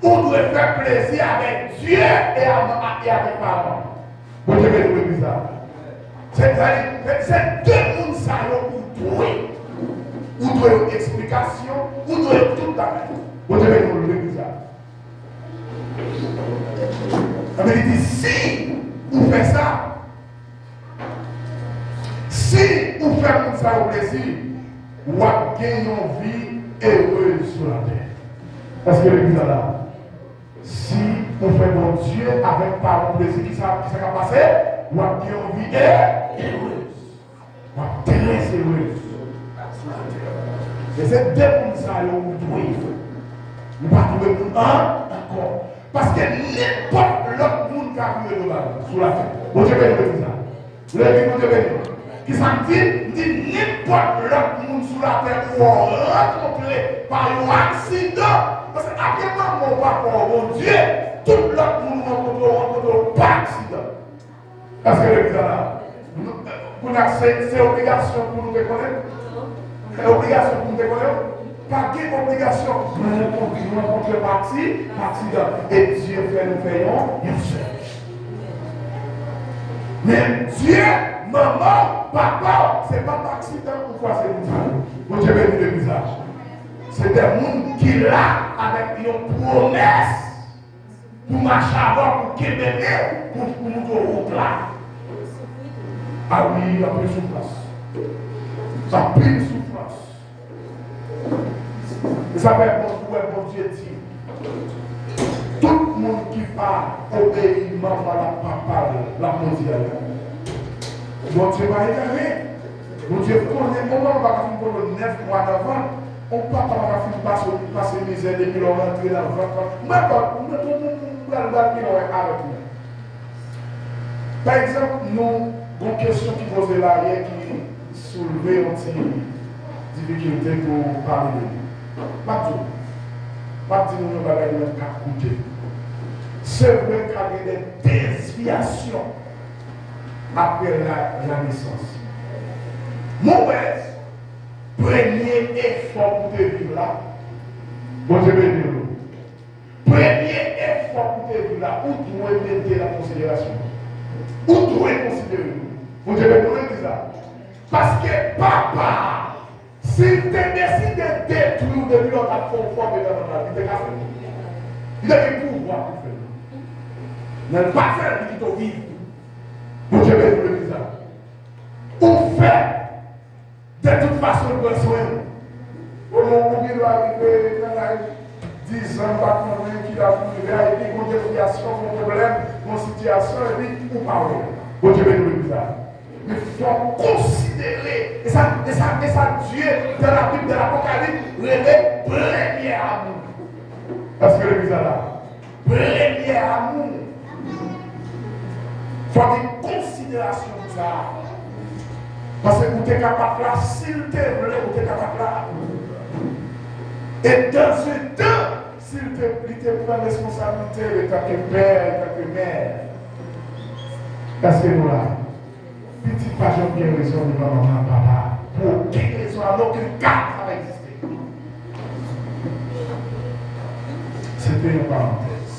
Vous devez faire plaisir avec Dieu et avec parents. Vous devez nous dire ça. C'est deux mondes ça pour douer. Vous devez une explication, vous devez tout d'abord. Vous devez nous le dire ça. Il dit si vous faites ça, si vous faites ça au plaisir, vous avez une vie heureuse sur la terre. Parce que l'église est là. Si vous faites mon Dieu avec par le plaisir qui s'est passé, vous avez une vie heureuse. Vous avez très heureuse. Et c'est deux mondes ça vous trouvez. Vous ne pouvez pas trouver un encore. Parce que n'importe l'autre monde qui a vu le mal sur la terre. Vous devez le dire ça. Le Dieu devez dire. Qui s'en dit n'importe l'autre monde sur la terre où on rencontré par un accident. Parce que actuellement, mon papa, mon Dieu, tout l'autre monde rencontre par accident. Parce que le là, c'est obligation pour nous reconnaître. C'est obligation pour nous reconnaître. Pas qu'une obligation. Nous rencontrons par accident. Et Dieu fait nous payons une seule. Mais Dieu, maman, papa, ce n'est pas par accident pourquoi c'est comme ça. Vous devez vu le visage. C'est des gens qui là avec une promesse pour marcher avant, pour Québec, pour nous route là. Ah oui, il y a plus de souffrance. Ça a plus de souffrance. Et ça fait bon Dieu dit. Tout le monde qui parle obéit à la parole, la mondiale. Bon Dieu va y aller. Bon Dieu connaît comment on va faire le 9 mois d'avant. On ne peut pas passer une misère depuis l'on rentre dans le ventre. Moi, je avec nous. Par exemple, nous avons une question qui pose là hier qui soulevait une difficulté pour parler de nous. Je dis nous allons écouter. C'est vrai qu'il y a des déviations après la naissance. Mauvaise. Premier effort pour te vivre là. Bon, je vais dire. Premier effort pour te vivre là. Où tu dois mettre la considération. Où tu dois considérer. Bon, je vais dire ça. Parce que papa, s'il te décide de détruire depuis notre confort de notre vie, il t'a fait. Il a du pouvoir pour faire. Il n'a pas fait ce qu'il vivre. Bon, je vais dire ça. Ou fait. De toute façon, le besoin. Au moment où il doit arriver dans l'âge 10 ans, pas qu'il a trouvé, et puis une déviation, un problème, une situation, et puis où parler. Bon Dieu, nous ça. Mais il faut considérer, et ça Dieu, dans la Bible de l'Apocalypse, le premier amour. Parce que le là, premier amour. Il faut des considérations pour ça. Parce que vous êtes capable là, s'il te plaît, vous êtes capable là. Et dans ce temps, s'il te plaît, prend la responsabilité de tant que père et tant que mère. Parce que nous là, petite pas j'ai bien raison de maman, papa. Pour quelle raison alors que le cadre va exister. C'était une parenthèse.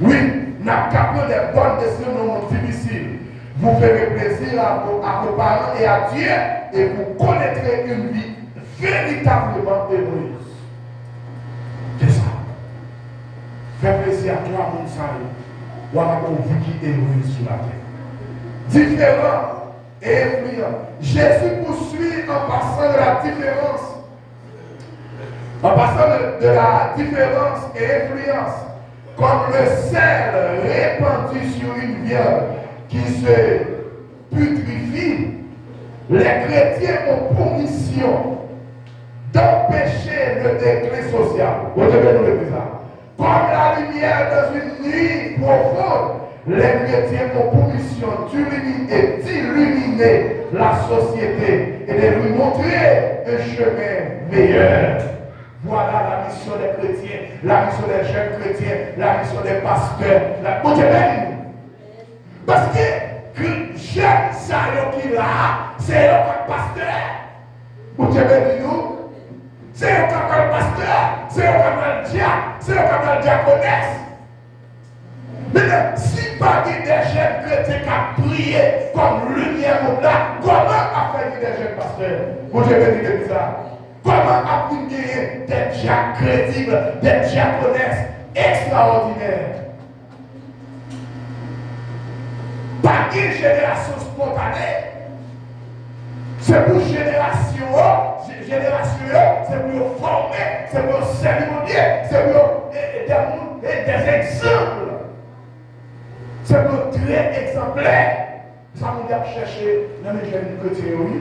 Oui, n'a qu'à prendre des bonnes décisions dans mon difficile. Vous ferez plaisir à vos parents et à Dieu et vous connaîtrez une vie véritablement heureuse. C'est ça. Fais plaisir à toi, mon salut. Voilà une vie qui est heureuse sur la terre. Différent et influent. Jésus poursuit en passant de la différence. En passant de la différence et influence. Comme le sel répandu sur une viande qui se putrifie, les chrétiens ont pour mission d'empêcher le déclin social. Vous devez nous le dire ça. Comme la lumière dans une nuit profonde, les chrétiens ont pour mission d'illuminer la société et de lui montrer un chemin meilleur. Voilà la mission des chrétiens, la mission des jeunes chrétiens, la mission des pasteurs. Vous devez parce que jeune ça qui là, c'est un pasteur. Vous devez nous. C'est un pasteur, c'est un diacre, c'est un diaconesse. Mais si pas des jeunes chrétiens qui ont prié comme lumière au là, comment a fait des jeunes pasteurs? Vous devez dire ça. Comment a-t-il gagné des diacres crédibles, des diaconesses extraordinaires? Pas une génération spontanée. C'est pour génération, c'est pour former, c'est pour cérémonier, c'est pour des exemples. C'est pour très exemplaire. Ça nous a cherché dans les jeunes chrétiens, oui.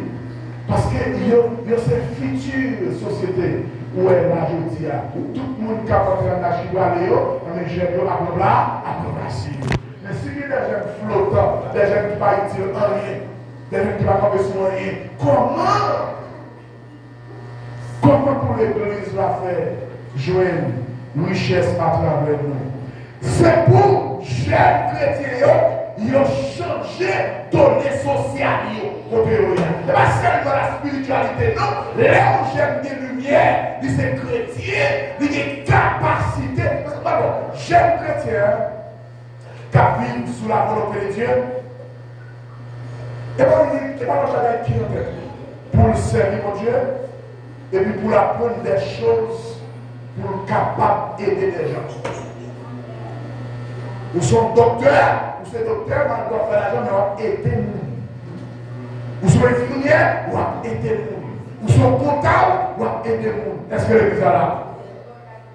Parce que il y a cette future société où elle a dit, tout le monde qui a entré dans la chibouane, dans les jeunes, après là, mais si il y a des jeunes flottants, des jeunes qui ne pas utiles en rien, des jeunes qui ne vont pas tomber sur rien, comment pour l'église la faire jouer une richesse à travers nous? C'est pour chers chrétiens, ils ont changé données sociales. Ce n'est pas seulement la spiritualité, non. Là où j'aime des lumières, c'est chrétien, il y a des capacités. J'aime chrétien qui vivent sous la volonté de Dieu. Et pas le travail qui est pour le servir mon Dieu, et puis pour apprendre des choses, pour être capable d'aider des gens. Nous sommes docteurs, nous sommes docteurs, on doit faire l'argent, mais on va aider nous. Nous sommes infirmières, on va aider nous. Nous sommes comptables, on va aider nous. Est-ce que l'église est là?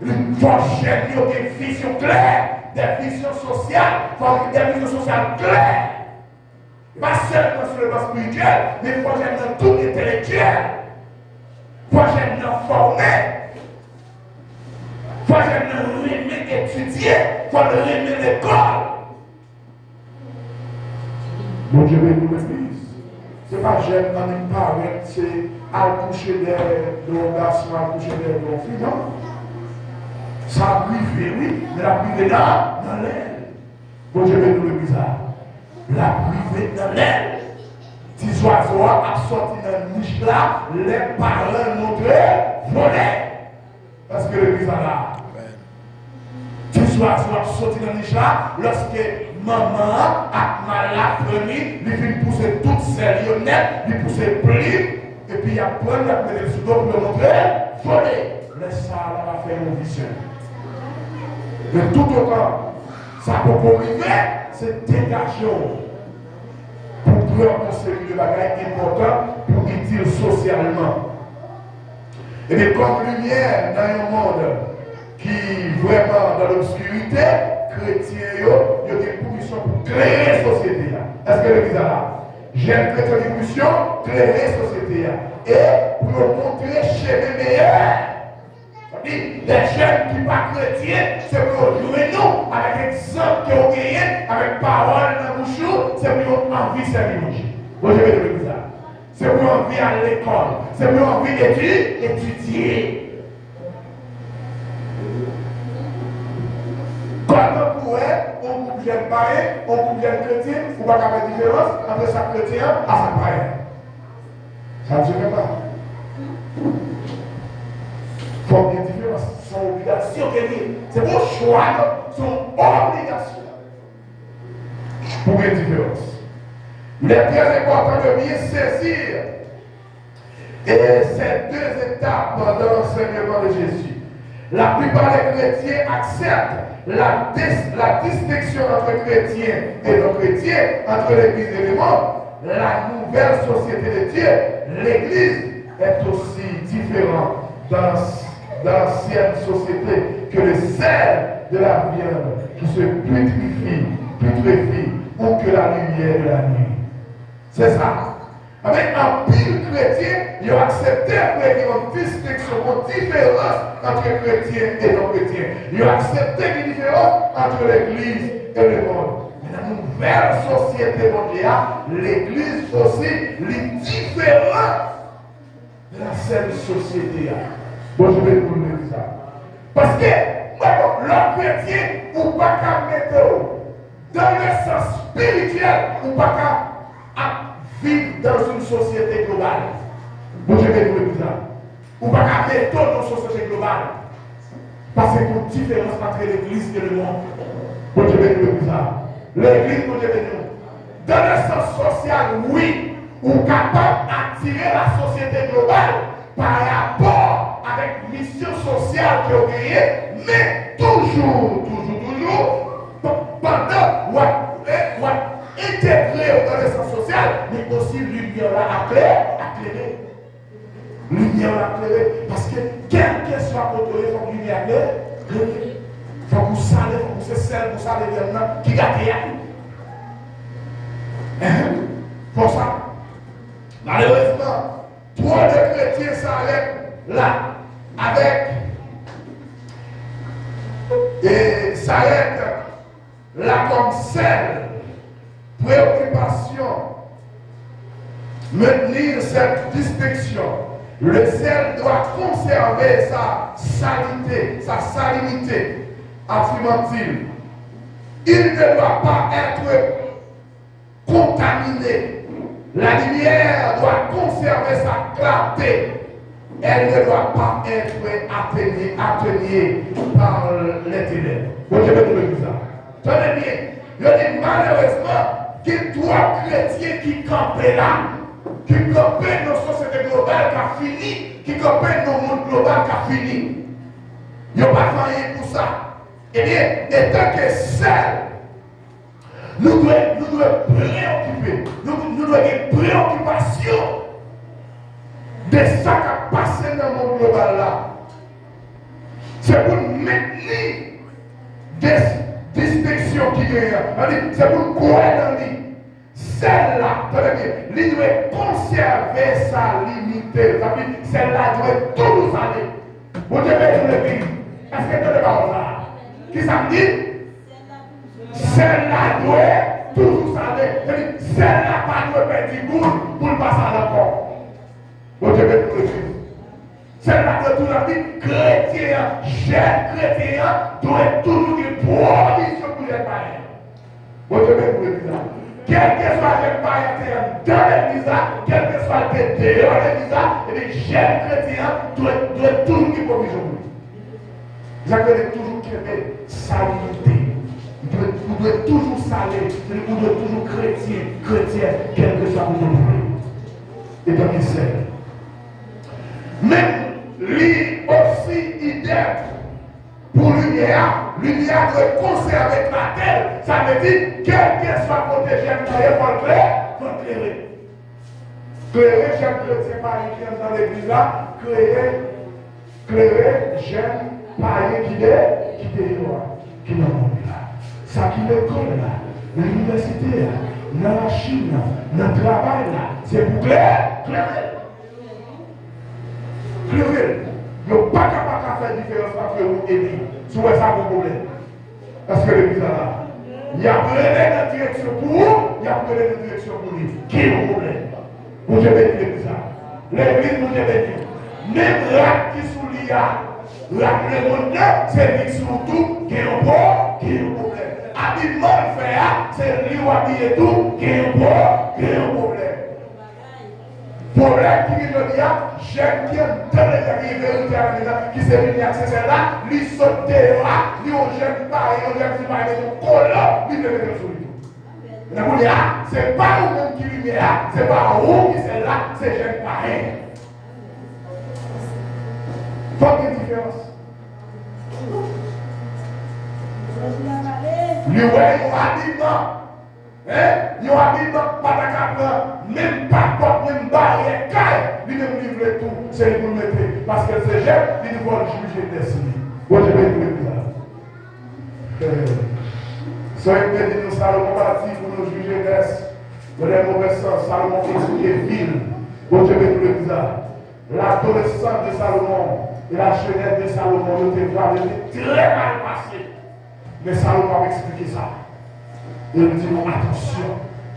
Il faut gérer des visions claires, des visions sociales, des visions sociales claires. Pas seulement sur le plan spirituel, mais il faut gérer dans tout intellectuel. faut que nous former. Faut que nous étudier, faut que nous aimer l'école. Bon Dieu bénit l'église. Ce n'est pas jeune dans une parole, c'est à coucher de garçon, à coucher de filles, non? Ça a privé, oui, mais la privé dans l'aile. Bon Dieu bénit l'église. La privé dans l'aile. Petits oiseaux a sorti dans la niche là, les parents montrent voler. Parce que l'église a là. Petits oiseaux a sorti dans la niche là, lorsque maman a mal appris, il vient pousser toutes ces lionnettes, il pousse pli, et puis il a pris la pédale sous l'eau pour le montrer, voler. Laisse ça là, va faire une vision. Mais tout autant, ça peut arriver, c'est dégager. Pour prendre une série de bagages importants pour utile socialement. Et bien, comme lumière dans un monde qui vraiment dans l'obscurité, chrétiens, ils ont des positions pour créer la société. Est-ce que l'église est là? J'aime chrétien des positions, créer la société. Et pour montrer chez les meilleurs. Les jeunes qui ne sont pas chrétiens, c'est pour jouer nous avec exemple qu'ils ont gagné, avec parole dans la bouche, c'est pour envie de servir. Vous avez vu ça? C'est pour envie à l'école, c'est pour envie d'étudier. Quand on pourrait, on groupe jeune païen, on groupe jeune chrétien, il ne faut pas faire de différence entre chaque chrétien et chaque païen. Ça ne se fait pas. Il faut bien différence. C'est une obligation c'est mon choix, c'est une obligation. Pour une différence. Il est très important de bien saisir ces deux étapes dans l'enseignement de Jésus. La plupart des chrétiens acceptent la distinction entre chrétiens et non-chrétiens, entre l'Église et le monde. La nouvelle société de Dieu, l'Église, est aussi différente dans l'ancienne société que le sel de la viande qui se putrefie ou que la lumière de la nuit. C'est ça. Avec un pile chrétien, ils ont accepté une distinction, une différence entre chrétiens et non-chrétiens. Ils ont accepté une différence entre l'Église et le monde. Mais dans une nouvelle société mondiale, l'Église aussi les différents de la seule société. Bon, je vais vous le dire ça. Parce que, le chrétien, ou pas qu'à mettre dans le sens spirituel, ou pas qu'à vivre dans une société globale. Bon, je vais vous le dire ça. Ou pas qu'à mettre dans une société globale. Parce qu'il y a une différence entre l'Église et le monde. Bon, je vais vous le dire ça. L'Église, bon, je vais vous dans le sens social, oui, ou capable d'attirer la société globale par rapport avec mission sociale qui a gagné, mais toujours, pendant ou intégrer dans le sens social, mais aussi lumière à éclairer. Lumière à éclairer. Parce que quel que soit côté, il faut que lumière éclaire. Il faut que vous salez, il faut que vous celle pour saler maintenant qui gâte. Pour ça. Malheureusement, trop de chrétiens s'arrêtent là, avec et s'arrêtent là comme seule préoccupation, maintenir cette distinction. Le sel doit conserver sa salinité, affirme-t-il. Il ne doit pas être contaminé. La lumière doit conserver sa clarté. Elle ne doit pas être atteignée par les ténèbres. Vous devez vous le dire ça. Tenez bien. Il y a malheureusement des trois chrétiens qui campent là, qui campent dans la société globale qui a fini, qui campent dans le monde global qui a fini. Il n'y a pas rien pour ça. Eh bien, étant que seul, nous devons préoccuper, nous devons avoir une préoccupation de ça qui a passé dans le monde global là. C'est pour maintenir des distinctions qui gagnent. C'est pour croire dans lui. celle-là, il doit conserver sa limité. Celle-là doit toujours aller. Vous devez tout le pays. Est-ce que tu as parole là? Qui ça me dit? Celle-là doit toujours aller. Celle-là pas doit perdre du goût pour le passer à l'encore. Vous devez tout le pays. Celle-là doit toujours aller. Chrétien, jeune chrétien, doit toujours une provision pour les païens. Vous devez tout le pays. Quel que soit le païen dans l'église, quel que soit le dehors de l'église, les jeunes chrétiens doivent toujours une provision pour lui. Vous avez toujours créé saluté. Vous devez toujours saluer. Vous devez toujours chrétien, quel que soit votre nom. Et donc il sait. Même lui aussi idem pour lumière doit conserver la terre. Ça veut dire, quel que soit votre jeune il faut clairer. Clairer, jeune chrétien païen dans l'église là, clairer, jeune païen qui est dans le monde là. Ça qui l'école là, l'université là, dans la Chine là, dans le travail là, c'est pour clairer. Il n'y a pas capable de faire différence entre vous et lui. Si vous avez ça, vous problème. Parce que l'église là, il y a plein de direction pour vous, il y a plein de direction pour lui. Qui est le problème? Vous devez dire l'église là. L'église, vous devez dire. Même là qui sous l'IA, là le monde, c'est lui surtout qui est le problème. Habillement le faire, c'est lui qui habille tout qui est le problème. Problème qui veut dire, j'aime bien dans les vérités qui s'est venu à celle-là, lui sauter là, lui on j'aime pas, on j'aime pas, on colle là, lui le mettre sur lui. Vous dire, c'est pas vous-même qui lui met là, c'est pas vous qui c'est là, c'est j'aime pas rien. Faut qu'il y ait une différence. Lui, ouais, il a dit non. Ils ont habité pas de même pas de même barrière, ils ne livrent tout, c'est pour le mettre. Parce que c'est jeune, ils vont juger destiné. Moi, je vais vous dire ça. Soyez bénis, nous Salomon parti pour nous juger d'est. Dans les mauvais sens, Salomon expliqué ville. Moi, je vais vous dire ça. L'adolescence de Salomon et la jeunesse de Salomon étaient très mal passées. Mais Salomon a expliqué ça. Et il dit non, attention.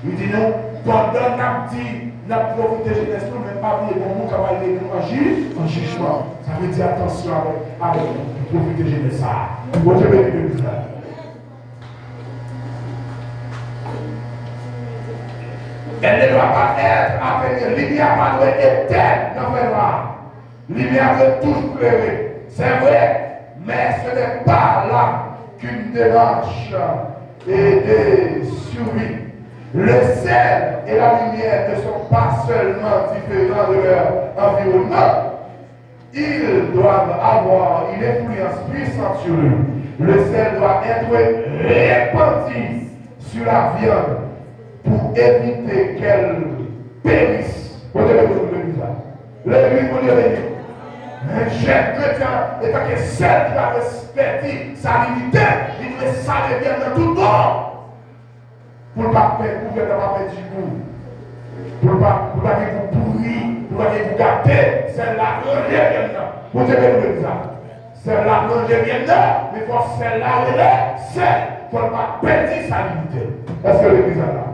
Il dit non, pendant qu'on a profité de jeunesse, nous même pas oublier bon, nous avons aller en jugement. Ça veut dire attention avec profiter de jeunesse. Bon, je vais dire ça. Elle ne doit pas être appelée. Lumière pas doit être éteinte dans le noir. Lumière doit toujours pleurer. C'est vrai, mais ce n'est pas là qu'une démarche et des survies. Le sel et la lumière ne sont pas seulement différents de leur environnement. Ils doivent avoir une influence puissante sur eux. Le sel doit être répandu sur la viande pour éviter qu'elle périsse. Vous devez vous le dire. L'église, vous devez dire. Un jeune chrétien est que celle qui va respecter sa limite, il doit saler bien dans tout le monde. Pour ne pas perdre du goût. Pour ne pas vous pourrir, pour ne pas vous gâter. Celle-là, revient maintenant. Vous devez vous dire ça. Celle-là, revient maintenant, mais pour celle-là, c'est pour ne pas perdre sa limite. Est-ce que l'église est là?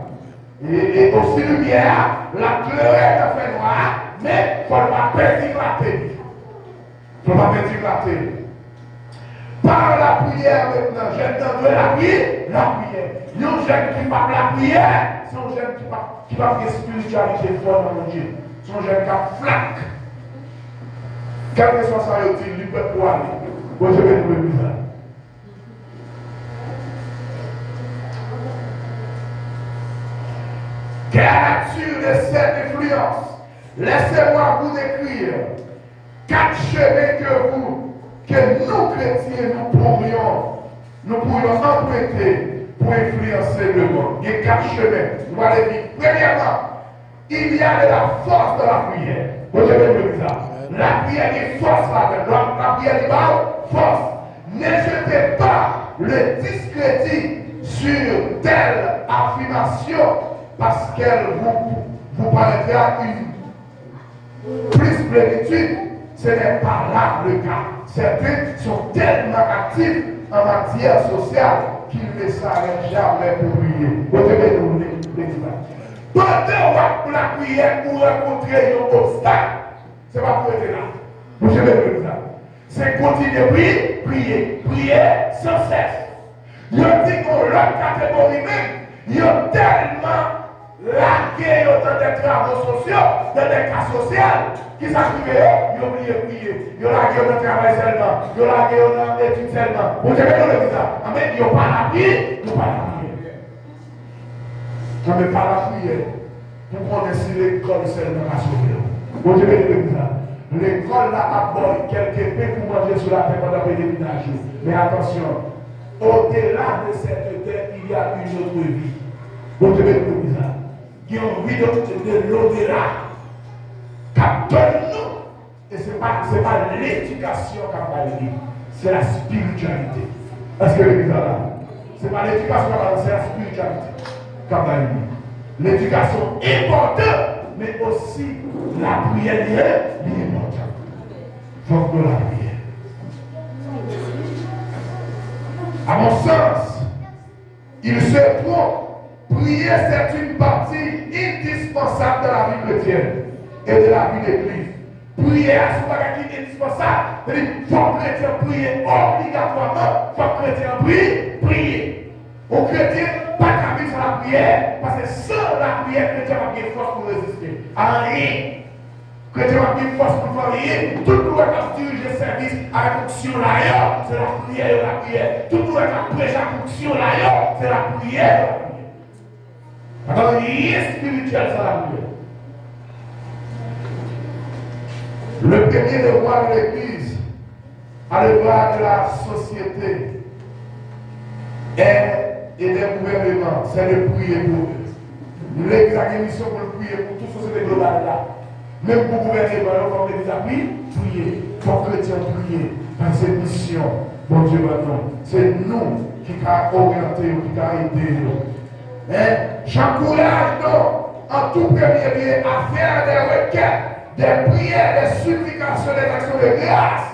Et aussi lumière, la clarté fait noir, mais pour ne pas perdre la tête. Pour ne pas perdre la tête. Par la prière maintenant, j'entends la prière. Les gens qui ne parlent pas la prière, sont gens qui ne parlent pas de spiritualité forte dans mon Dieu. Sont gens qui flaquent. Quel que soit ça, ils disent, libre pour aller. Moi, je vais trouver bizarre. Quelle nature de cette influence? Laissez-moi vous décrire 4 chemins que nous chrétiens, nous pourrions emprunter pour influencer le monde. Il y a 4 chemins. Nous allons dire, premièrement, il y a de la force de la prière. Vous avez vu ça? La prière est force là-dedans. La prière est force. Ne jetez pas le discrédit sur telle affirmation parce qu'elle vous paraîtra une plus plénitude. Ce n'est pas là le cas. Certains sont tellement actifs en matière sociale qu'ils ne s'arrêtent jamais pour prier. Vous devez nous l'expliquer. Pendant que la prière pour rencontrer un obstacle, ce n'est pas pour être là. Vous devez nous dire ça. C'est continuer à prier sans cesse. Il y a dit qu'on l'autre catégorie même, il y a tellement largué dans des travaux sociaux, dans des cas sociaux, qui s'activent, ils ont oublié de prier. Ils ont largué dans le travail seulement, ils ont largué dans l'étude seulement. Vous devez nous dire ça. Mais ils n'ont pas la prière, ils n'ont pas la prière. Mais pas la prière. Pour qu'on ait si l'école seulement à sauver. Vous devez nous dire ça. L'école là aborde quelques paix pour manger sur la terre pendant le pèlerinage. Mais attention, au-delà de cette terre, il y a une autre vie. Vous devez nous dire ça. Il y a une vie de l'au-delà. Nous. Et ce n'est pas l'éducation qui va venir, c'est la spiritualité. Est-ce que vous là? Ce n'est pas l'éducation qui va venir, c'est la spiritualité qui va venir. L'éducation est importante, mais aussi la prière est importante. Il faut que la prière. À mon sens, il se trompe. Prier, c'est une partie indispensable de la vie chrétienne et de la vie d'église. Prier à ce moment qui est indispensable. Il faut que les chrétiens prient obligatoirement. Il faut que les chrétiens prier. Aux chrétiens, pas qu'à vivre sans la prière, parce que sans la prière, les chrétiens n'ont pas de force pour résister. À rien. Les chrétiens n'ont pas de force pour faire rien. Tout le monde qui dirige le service avec l'onction là, c'est la prière de la prière. Tout le monde qui prêche avec l'onction là, c'est la prière de la prière. Alors, il est spirituel sans la prière. Le premier devoir de l'Église à l'égard de la société et des gouvernements, c'est de prier pour eux. L'Église a une mission pour prier pour toute société globale là. Même pour gouverner, comme l'Église a prié, prier. Pour chrétiens prier. Dans cette mission, bon Dieu maintenant, c'est nous qui avons orienté, qui avons aidé. J'encourage nous en tout premier lieu à faire des requêtes, des prières, des supplications, des actions de grâce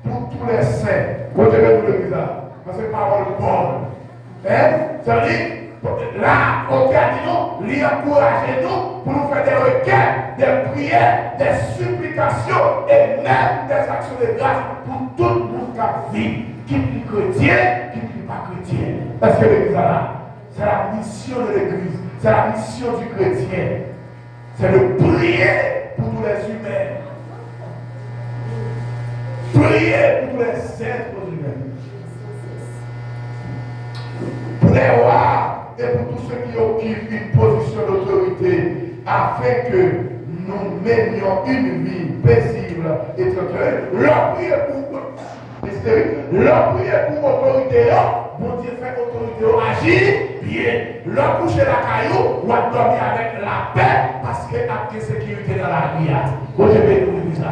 pour tous les saints. Vous devez nous le dire, parce que parole bonne. C'est-à-dire, là, on dit nous, lui encourager nous pour nous faire des requêtes, des prières, des supplications et même des actions de grâce pour tout le monde qui vit, qui est chrétien, qui n'est pas chrétien. Est-ce que l'Église là? C'est la mission de l'Église, c'est la mission du chrétien. C'est de prier pour tous les humains. Prier pour tous les êtres humains. Pour les rois et pour tous ceux qui occupent une position d'autorité, afin que nous menions une vie paisible et tranquille. Leur prier pour l'autorité. Bon Dieu fait autorité agir bien. Leur coucher la caillou ou à dormir avec la paix parce qu'il y a de sécurité dans la vie. Quand je vais nous dire ça.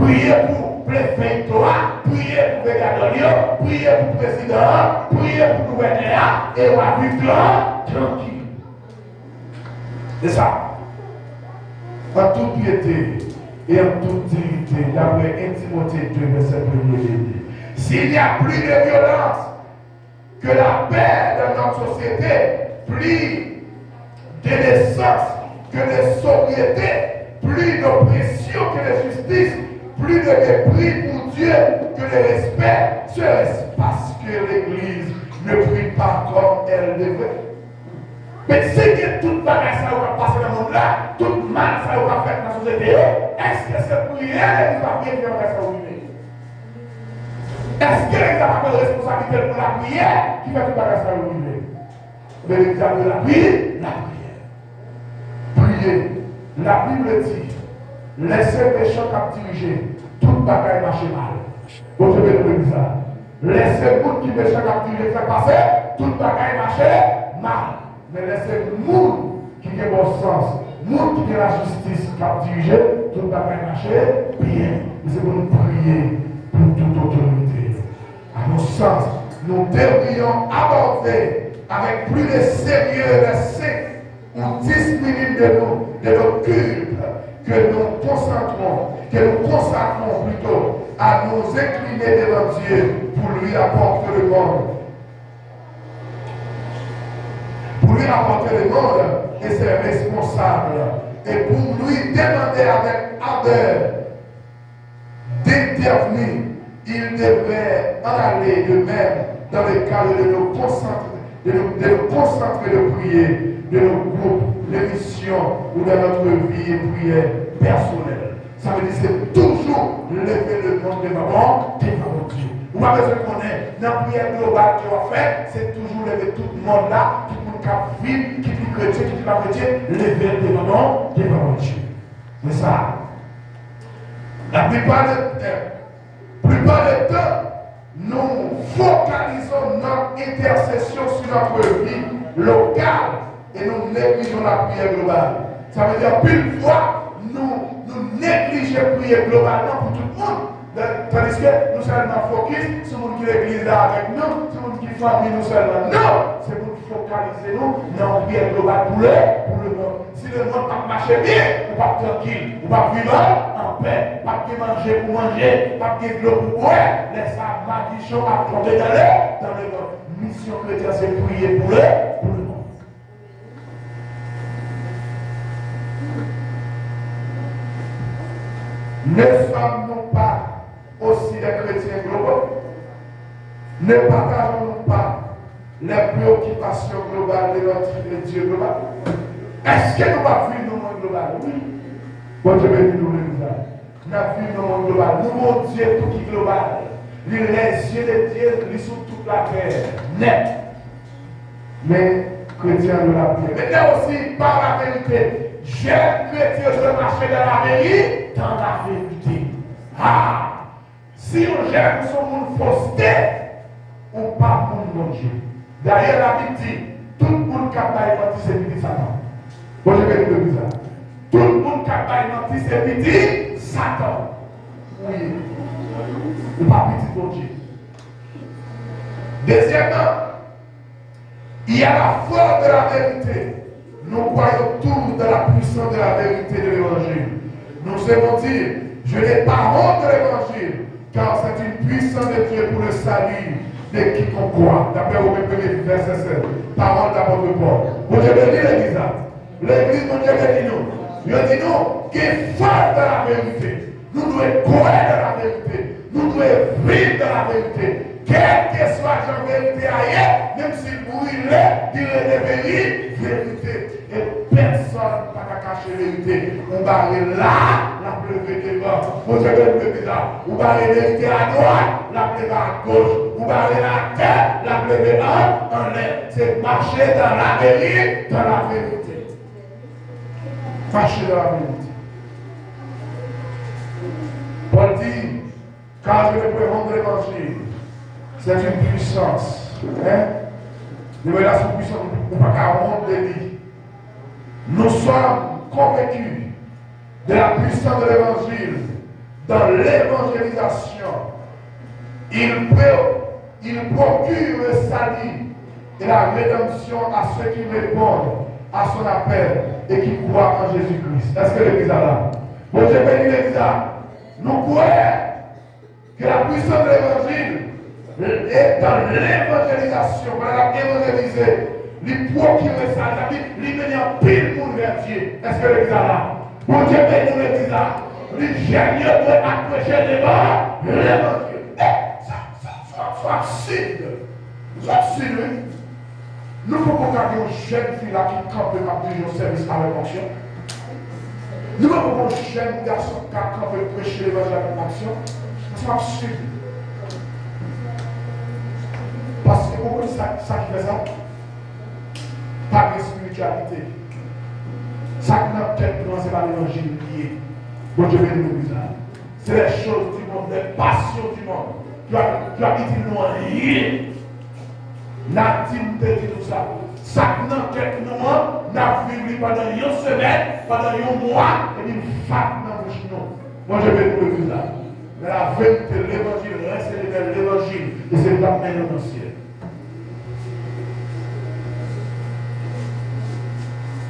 Priez pour préfectorat, priez pour Végadolio, priez pour président, priez pour gouverneur et on va vivre tranquille. C'est ça. En toute piété et en toute dignité, d'après 1 Timothée 2, verset 1. S'il n'y a plus de violence, que la paix dans notre société, plus de naissance que de sobriété, plus d'oppression que de justice, plus de mépris pour Dieu que de respect, serait-ce parce que l'Église ne prie pas comme elle devrait. Mais si toute bagage ça va passer dans le monde là, toute mal ça va faire dans la société, est-ce que c'est pour rien l'Église va bien faire ça au milieu? Est-ce que l'Église n'a pas de responsabilité pour la prière qui fait tout bagage ça au milieu? Mais l'Église a de la prière. Prier. La Bible dit, laissez les méchants diriger, toute bagaille marche mal. Vous devez nous dire ça. Laissez tout qui méchant diriger faire passer, toute bagaille marche mal. Mais laissez le monde qui a bon sens, le monde qui a la justice diriger, toute bagaille marche bien. Mais c'est pour nous prier pour toute autorité. À mon sens, nous devrions aborder avec plus de sérieux les saints on disponible de nos cultes, que nous concentrons, que nous consacrons plutôt à nous incliner devant Dieu pour lui apporter le monde. Pour lui apporter le monde et ses responsables. Et pour lui demander avec ardeur d'intervenir, il devait en aller de même dans le cadre de nos concentrer, de prier, de nos groupes, de missions ou dans notre vie et prière personnelle. Ça veut dire que c'est toujours lever le nom devant Dieu. Vous avez besoin qu'on ait dans la prière globale qu'on va faire, c'est toujours lever tout le monde là, tout le monde qui vit, qui est chrétien, qui n'est pas chrétien, lever devant Dieu. C'est ça. La plupart du temps, nous focalisons notre intercession sur notre vie locale et nous négligeons la prière globale. Ça veut dire qu'une fois, nous négligeons la prière globalement pour tout le monde. Tandis que nous seulement focus sur le monde qui est l'église là avec nous, sur le monde qui est famille nous seulement. Non! C'est pour focaliser nous dans la prière globale pour le monde. Si le monde pas marché bien, ou pas tranquille, ou pas vivant en paix, pas de manger pour manger, pas de l'eau pour boire, laisse ça maldition à tomber dans le monde. Mission chrétienne, c'est prier pour le monde. Ne sommes-nous pas aussi des chrétiens globaux? Ne partageons-nous pas les préoccupations globales de notre Dieu global? Est-ce que nous va vivre dans le monde global? Oui. Bon Dieu bénit nous le visage. Nous vivons dans le monde global. Nous, mon Dieu, tout qui est global. Les yeux de Dieu, ils sont toute la terre. Net. Mais chrétiens de la prière. Maintenant aussi, par la vérité. J'aime chrétien de marcher dans la vérité. Ah! Si on gère son monde fausseté, on pas pour mon Dieu. D'ailleurs, la Bible dit, tout le monde qui a menti, c'est petit Satan. Bon, je vais le dire ça. Tout le monde qui a menti, c'est petit Satan. Oui. Ou pas petit mon Dieu. Deuxièmement, il y a la foi de la vérité. Nous croyons tous dans la puissance de la vérité de l'évangile. Nous aimons dire, je n'ai pas honte de l'évangile, car c'est une puissance de Dieu pour le salut de quiconque croit. D'après Romains 1er verset 7. Parole d'apôtre Paul. Mon Dieu bénit l'église. L'église, mon Dieu bénit nous. Je dis nous, qui est fort dans la vérité. Nous devons croire dans la vérité. Nous devons vivre dans la vérité. Quelle que soit la vérité ailleurs, même s'il brûle, il est vérité. Et personne ne peut cacher la vérité. On va aller là, la pleurer devant. Vous avez le bizarre. On va aller la vérité à droite, la pleurer à gauche. On va aller à terre, la pleurer en l'air. C'est marcher dans la vérité, Marcher dans la vérité. Paul dit, car je vais prendre l'évangile, c'est une puissance. Nous voyons la puissance, nous ne pouvons pas honte de lui. Nous sommes convaincus de la puissance de l'évangile dans l'évangélisation. Il procure le salut et la rédemption à ceux qui répondent à son appel et qui croient en Jésus-Christ. Est-ce que l'église est là? Bon, j'ai béni l'église. Nous croyons que la puissance de l'évangile est dans l'évangélisation. Voilà, évangéliser. Il procure le salut, il met en pile pour vers Dieu. Est-ce que l'église est là? Bon, j'ai béni l'église. L'ingénieur doit accrocher devant l'évangile. Soit absurde. Soit absurde. Nous pouvons garder une jeune fille là qui campe le service avec fonction. Nous pouvons un jeune garçon qui campe prêcher l'évangile avec fonction. C'est absurde. Parce que beaucoup de ça qui fait ça, pas de spiritualité. Ça qui n'a peut-être commencé par l'évangile lié. Bon Dieu bénit nous bizarre. C'est les choses du monde, les passions du monde. Tu as dit nous rien. Nadim te dit tout ça. Ça qui n'a peut-être nous, n'a vécu pendant une semaine, pendant un mois, et une femme dans le genou. Bon Dieu bénit nous bizarre. Mais la vérité de l'évangile reste l'évangile. Et c'est la main dans le ciel.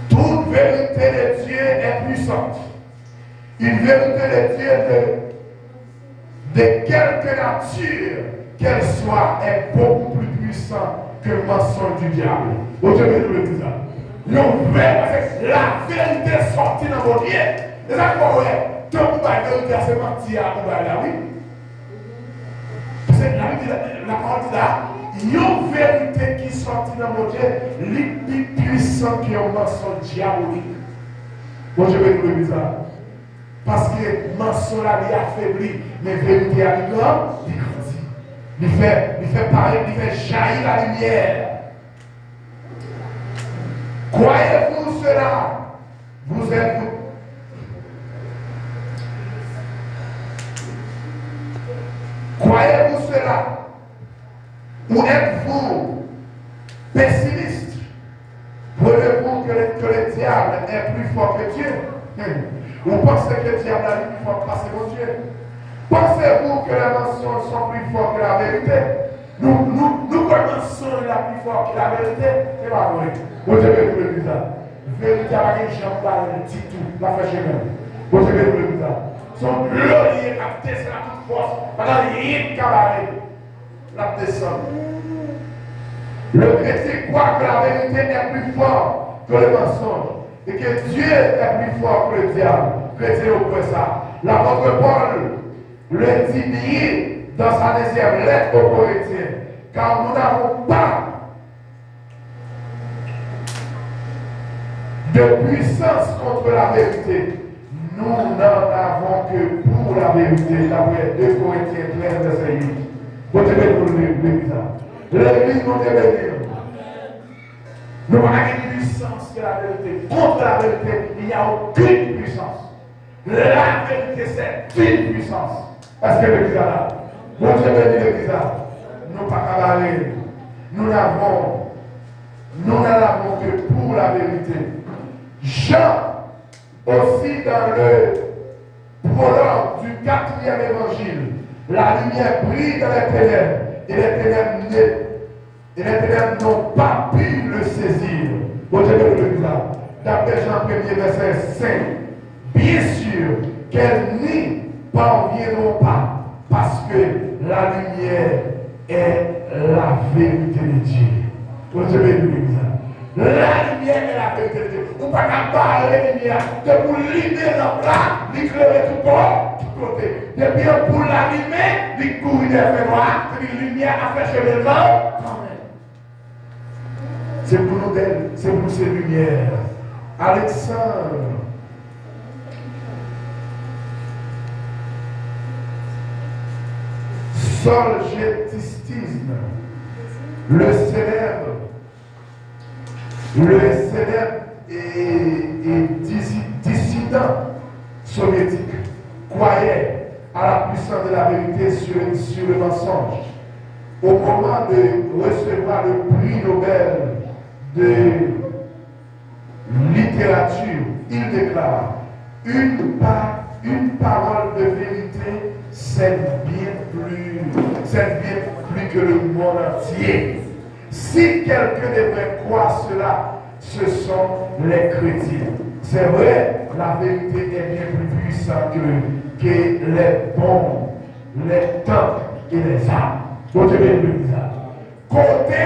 Tout puissante. Une vérité de Dieu de quelque nature qu'elle soit est beaucoup plus puissante que le mensonge du diable. Vous devez nous le dire. La vérité est sortie dans mon Dieu. Et ça, quoi, tant que la vérité c'est menti à la oui. C'est la parole dit là, il y a une vérité qui est sortie dans mon Dieu, les plus puissant qui est un mensonge diabolique. Bon, je vais nous le dire. Parce que le mensonge est affaibli, mais la vérité a dit non, il grandit. Il fait parler, il fait jaillir la lumière. Croyez-vous cela? Vous êtes vous. Croyez-vous cela? Ou êtes-vous pessimiste? Voulez-vous que le diable est plus fort que Dieu? Ou pensez que le diable est plus fort que mon Dieu? Pensez-vous que les mensonges sont plus forts que la vérité? Nous commençons la plus forte que la vérité. C'est pas vrai. Vous devez nous le dire. La vérité a une jambe là, elle dit tout. La fait chez nous. Vous devez nous le dire. Son glorieux a descendu à toute force. Pendant les cabarets, la descend. Le chrétien croit que la vérité est plus forte que le mensonge. Et que Dieu est plus fort que le diable. Chrétien au point ça. L'apôtre Paul le dit dans sa deuxième lettre aux Corinthiens, car nous n'avons pas de puissance contre la vérité. Nous n'en avons que pour la vérité, d'après 2 Corinthiens 13, verset 8. Vous devez nous le dire. L'église nous devait dire. Nous n'avons pas de puissance que la vérité. Contre la vérité, il n'y a aucune puissance. La vérité, c'est une puissance. Est-ce que l'église est là? Vous devez dire l'église là. Nous pas cabaret. Nous n'avons que pour la vérité. Jean, aussi dans le prologue du 4e évangile, la lumière brille dans les ténèbres et les ténèbres n'ont pas pu le saisir. Vous devez le dire là. D'après Jean 1er verset 5, bien sûr qu'elles n'y parviendront pas parce que la lumière est la vérité de Dieu. Vous devez le dire ça. La lumière est la vérité de Dieu. Vous ne pouvez pas parler de lumière. De pour l'allumer dans là, l'éclairer tout bord, tout côté. Depuis pour l'allumer, il court des feux noirs, la lumière a fait chez le vent. C'est pour nous d'elle, c'est pour ces lumières. Alexandre. Solzhenitsyn, le célèbre et dissident soviétique, croyait à la puissance de la vérité sur le mensonge. Au moment de recevoir le prix Nobel de littérature, il déclare une parole de vérité, c'est bien plus que le monde entier. Si quelqu'un devrait croire cela, ce sont les chrétiens. C'est vrai, la vérité est bien plus puissante que les bombes, les temples et les armes. Vous devez le dire. Côté,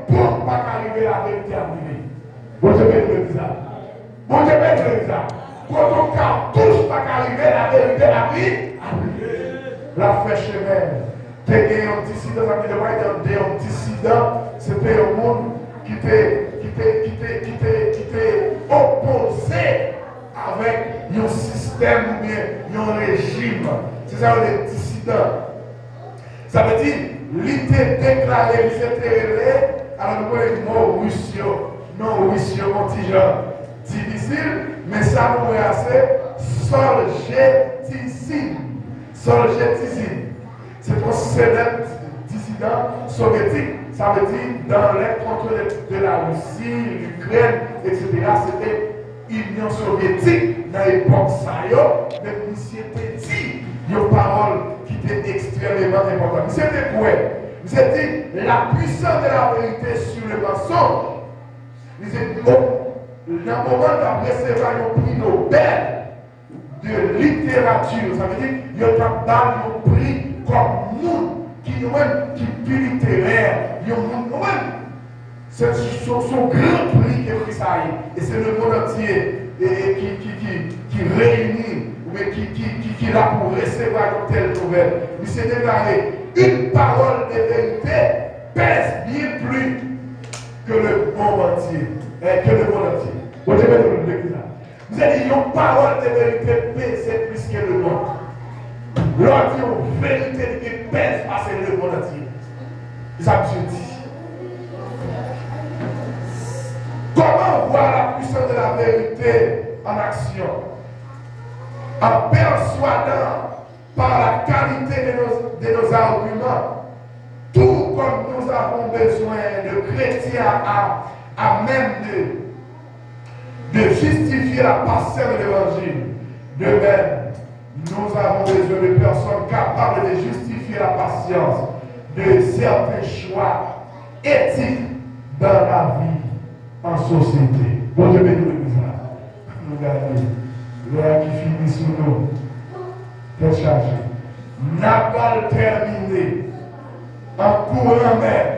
pour pas qu'arriver la vérité à arriver. Vous devez le dire. Vous devez le dire. Quand on cartouche pas qu'arriver la vérité à arriver. La fait chemin. T'es un dissident, un dissident, c'était un monde qui était opposé avec un système ou bien un régime. C'est ça les dissidents. Ça veut dire, l'idée déclarée, l'idée alors nous voyons le mot russio. Non, russio, mon petit genre difficile, mais ça nous est assez Solzhenitsyn. Solzhenitsyn. C'est un célèbre dissident soviétique. Ça veut dire dans les contrôles de la Russie, l'Ukraine, etc. C'était l'Union soviétique dans l'époque ça, mais c'était dit une parole qui était extrêmement importante. C'était quoi? C'était la puissance de la vérité sur le mensonge. Il disait non, dans le moment de recevoir un prix Nobel de littérature, ça veut dire qu'il y a un prix comme nous qui est plus littéraire, c'est son grand prix qui est pris ça. Et c'est le monde entier qui réunit, mais qui est là pour recevoir une telle nouvelle. Il s'est déclaré une parole de vérité pèse bien plus que le monde entier. Vous avez dit, une parole de vérité pèse plus que le monde. L'on dit une vérité qui pèse parce que le monde entier. Ça me dit. Comment voir la puissance de la vérité en action? En persuadant par la qualité de nos arguments, tout comme nous avons besoin de chrétiens à même de justifier la passion de l'évangile. De même, nous avons besoin de personnes capables de justifier la patience de certains choix éthiques dans la vie en société. Bon Dieu bénisse l'Église. Nous regardons. L'heure qui finit sous nous. Tête chargée. N'a pas terminé. En courant même.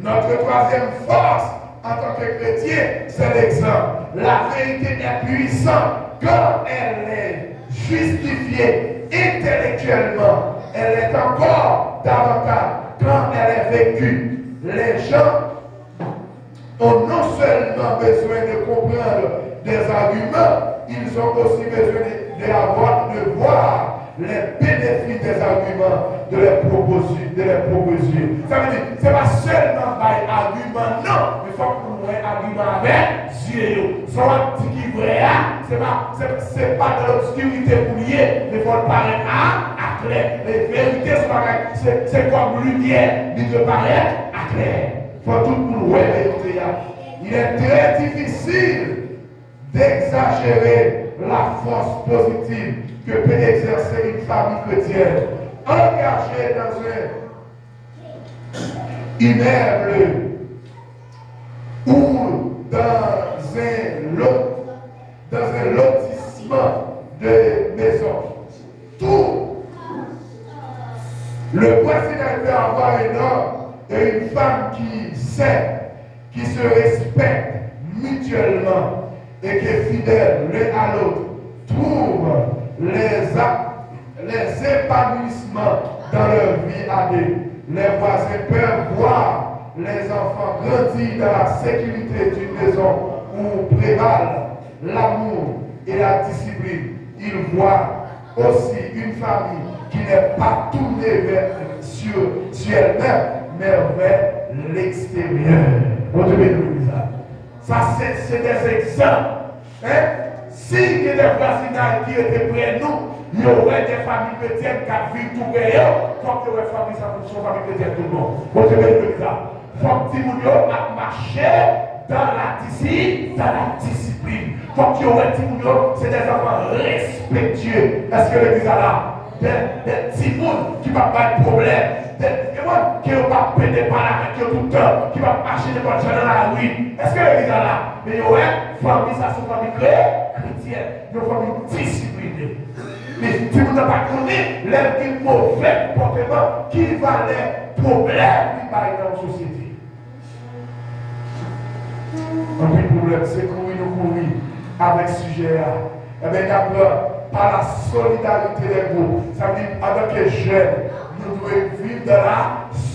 Notre troisième force en tant que chrétien, c'est l'exemple. La vérité est puissante quand elle est justifiée intellectuellement. Elle est encore davantage quand elle est vécue. Les gens ont non seulement besoin de comprendre des arguments, ils ont aussi besoin de voir les bénéfices des arguments, de les proposer. Ça veut dire, ce n'est pas seulement par argument, non, il faut qu'on ait un argument avec Dieu. Son petit qui vrai, ce n'est pas de l'obscurité pour lier, mais il faut le paraître à clair. Les vérités sont pareilles, c'est comme lumière, il doit paraître à clair. Il faut tout pour nous vérité. Il est très difficile d'exagérer la force positive que peut exercer une famille chrétienne engagée dans un immeuble ou dans un lotissement de maisons. Tout le président peut avoir un homme et une femme qui s'aiment, qui se respectent mutuellement et qui est fidèle l'un à l'autre, trouvent les épanouissements dans leur vie à deux. Les voisins peuvent voir les enfants grandir dans la sécurité d'une maison où prévalent l'amour et la discipline. Ils voient aussi une famille qui n'est pas tournée sur elle-même, mais vers l'extérieur. Ça, c'est des exemples. Si il y a des voisinages qui étaient près de nous, il y aurait des familles chrétiennes qui vivent tout près. Il faut qu'il y ait des familles chrétiennes tout le monde. Il faut que les gens marcher dans la discipline. Il faut qu'il y ait des c'est des enfants respectueux. Est-ce que l'église a là? Des petits mouns qui ne vont pas de problème. Qui ne vont pas péter par la main tout le temps, qui ne vont pas marcher devant les gens dans la rue. Est-ce que l'église a là? Mais il y a une famille, ça c'est une famille chrétienne, une famille disciplinée. Mais si vous n'avez pas connu les mauvais comportements qui va les problèmes qui va dans la société. Un petit problème, c'est courir avec ce sujet-là. Eh bien, d'abord, par la solidarité des groupes. Ça veut dire, en tant que jeunes, nous devons vivre dans la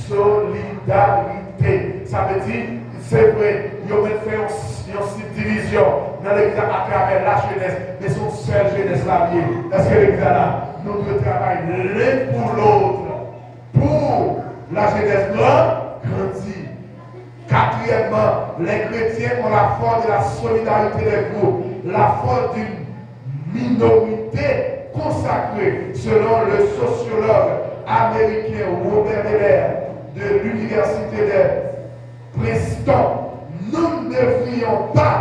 solidarité. Ça veut dire, c'est vrai, il y a fait une subdivision dans l'église à travers la jeunesse, mais son seul jeunesse la vie. Est-ce que l'église là, nous devons travailler l'un pour l'autre, pour la jeunesse grandir. Quatrièmement, les chrétiens ont la force de la solidarité des groupes, la force d'une minorité consacrée, selon le sociologue américain Robert Meller de l'université de Princeton. Nous ne devrions pas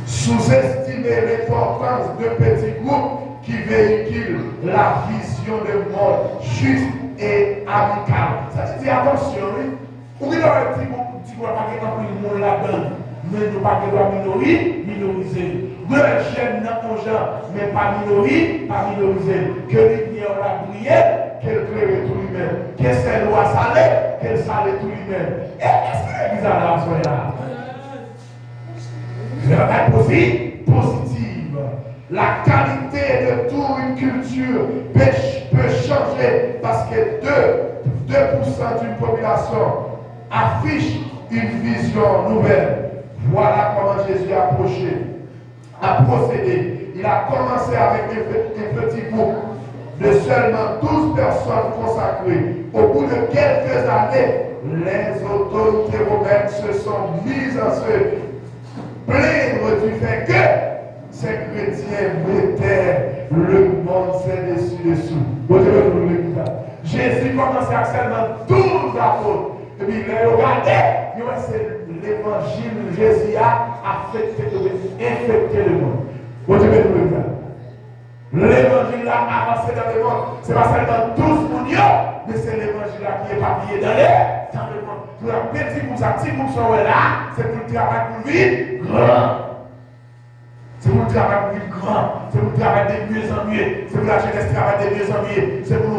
sous-estimer l'importance de petits groupes qui véhiculent la vision de monde juste et amical. Ça dit attention, oui. Ou il y a un petit groupe qui va pas de monde là-dedans. mais nous pas minoriser. Rejeune dans nos gens, mais pas minoriser. Que lumière la briller, qu'elle crée tout lui-même. Que c'est loi salée, qu'elle salée tout lui-même. Et qu'est-ce que l'église a là, soyez la positive. La qualité de toute une culture peut changer parce que 2% d'une population affiche une vision nouvelle. Voilà comment Jésus a procédé. Il a commencé avec un petit groupe de seulement 12 personnes consacrées. Au bout de quelques années, les autorités romaines se sont mises à se plaindre du fait que ces chrétiens mettaient le monde dessus. Jésus commençait avec seulement 12 apôtres. Et puis il a regardé, c'est l'évangile, Jésus a infecté le monde. L'évangile a avancé dans le monde. Ce n'est pas seulement 12 millions, mais c'est l'évangile qui est éparpillé dans le monde. Pour un petit groupe, un petit groupe sont là, c'est pour le travail pour vivre grand. C'est pour le travail pour vivre grand. C'est pour le travail de mieux en mieux. C'est pour la jeunesse travail de mieux en mieux. C'est pour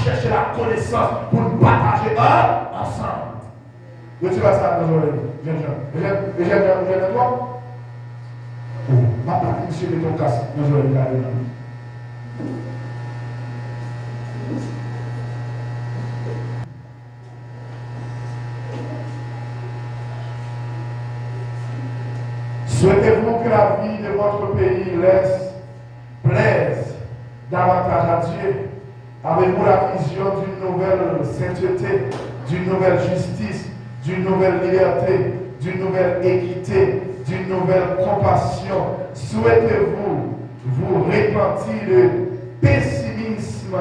chercher la connaissance, pour nous partager ensemble. Tu vas ça dans le j'aime toi. Ma part, monsieur, de ton casse, nous allons regarder. Souhaitez-vous que la vie de votre pays plaise davantage à Dieu? Avez-vous la vision d'une nouvelle sainteté, d'une nouvelle justice, d'une nouvelle liberté, d'une nouvelle équité, d'une nouvelle compassion? Souhaitez-vous vous repentir le pessimisme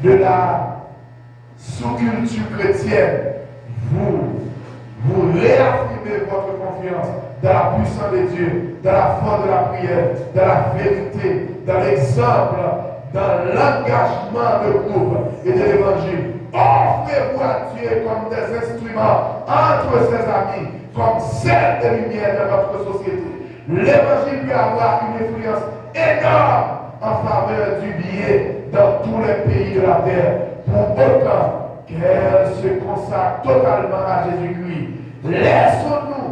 de la sous-culture chrétienne? Vous réaffirmez votre confiance dans la puissance de Dieu, dans la force de la prière, dans la vérité, dans l'exemple, dans l'engagement de groupe et de l'évangile. Offrez-vous à Dieu comme des instruments entre ses amis, comme celle de lumière de notre société. L'évangile peut avoir une influence énorme en faveur du bien dans tous les pays de la terre, pour autant qu'elle se consacre totalement à Jésus-Christ. Laissons-nous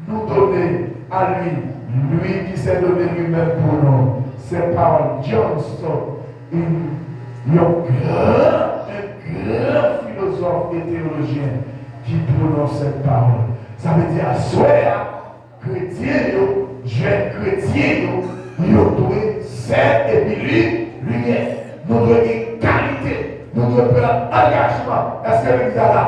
nous donner à lui qui s'est donné lui-même pour nous. C'est par John Stott, un grand philosophe et théologien qui prononce cette parole. Ça veut dire, soyez chrétien, jeunes chrétiens, nous devons faire et puis lumière. Nous devons une qualité. Nous devons prendre engagement. Est-ce que l'église est là?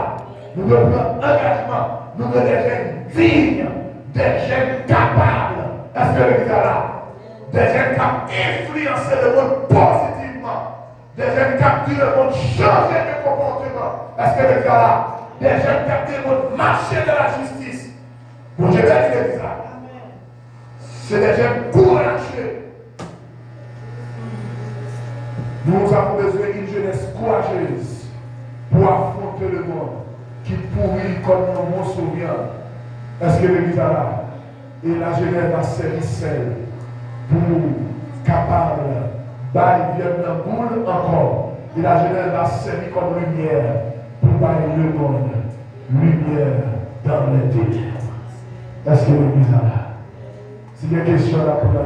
Nous devons prendre engagement. Nous devons des jeunes dignes, des jeunes capables. Est-ce que l'église est là? Des jeunes capables d'influencer le monde positivement. Des jeunes capables de le monde changer de comportement. Est-ce que l'église est là? Des jeunes capables de le monde marcher de la justice. Bon, je vais dire l'église là. C'est des jeunes courageux. Nous avons besoin d'une jeunesse courageuse pour affronter le monde qui pourrit comme un mot souvient. Est-ce que l'église est là? Et la jeunesse va servir celle pour capable d'aller dans le boule encore. Et la jeunesse va servir comme lumière pour bailler le monde. Lumière dans les ténèbres. Est-ce que l'église est là? S'il y a des questions là pour la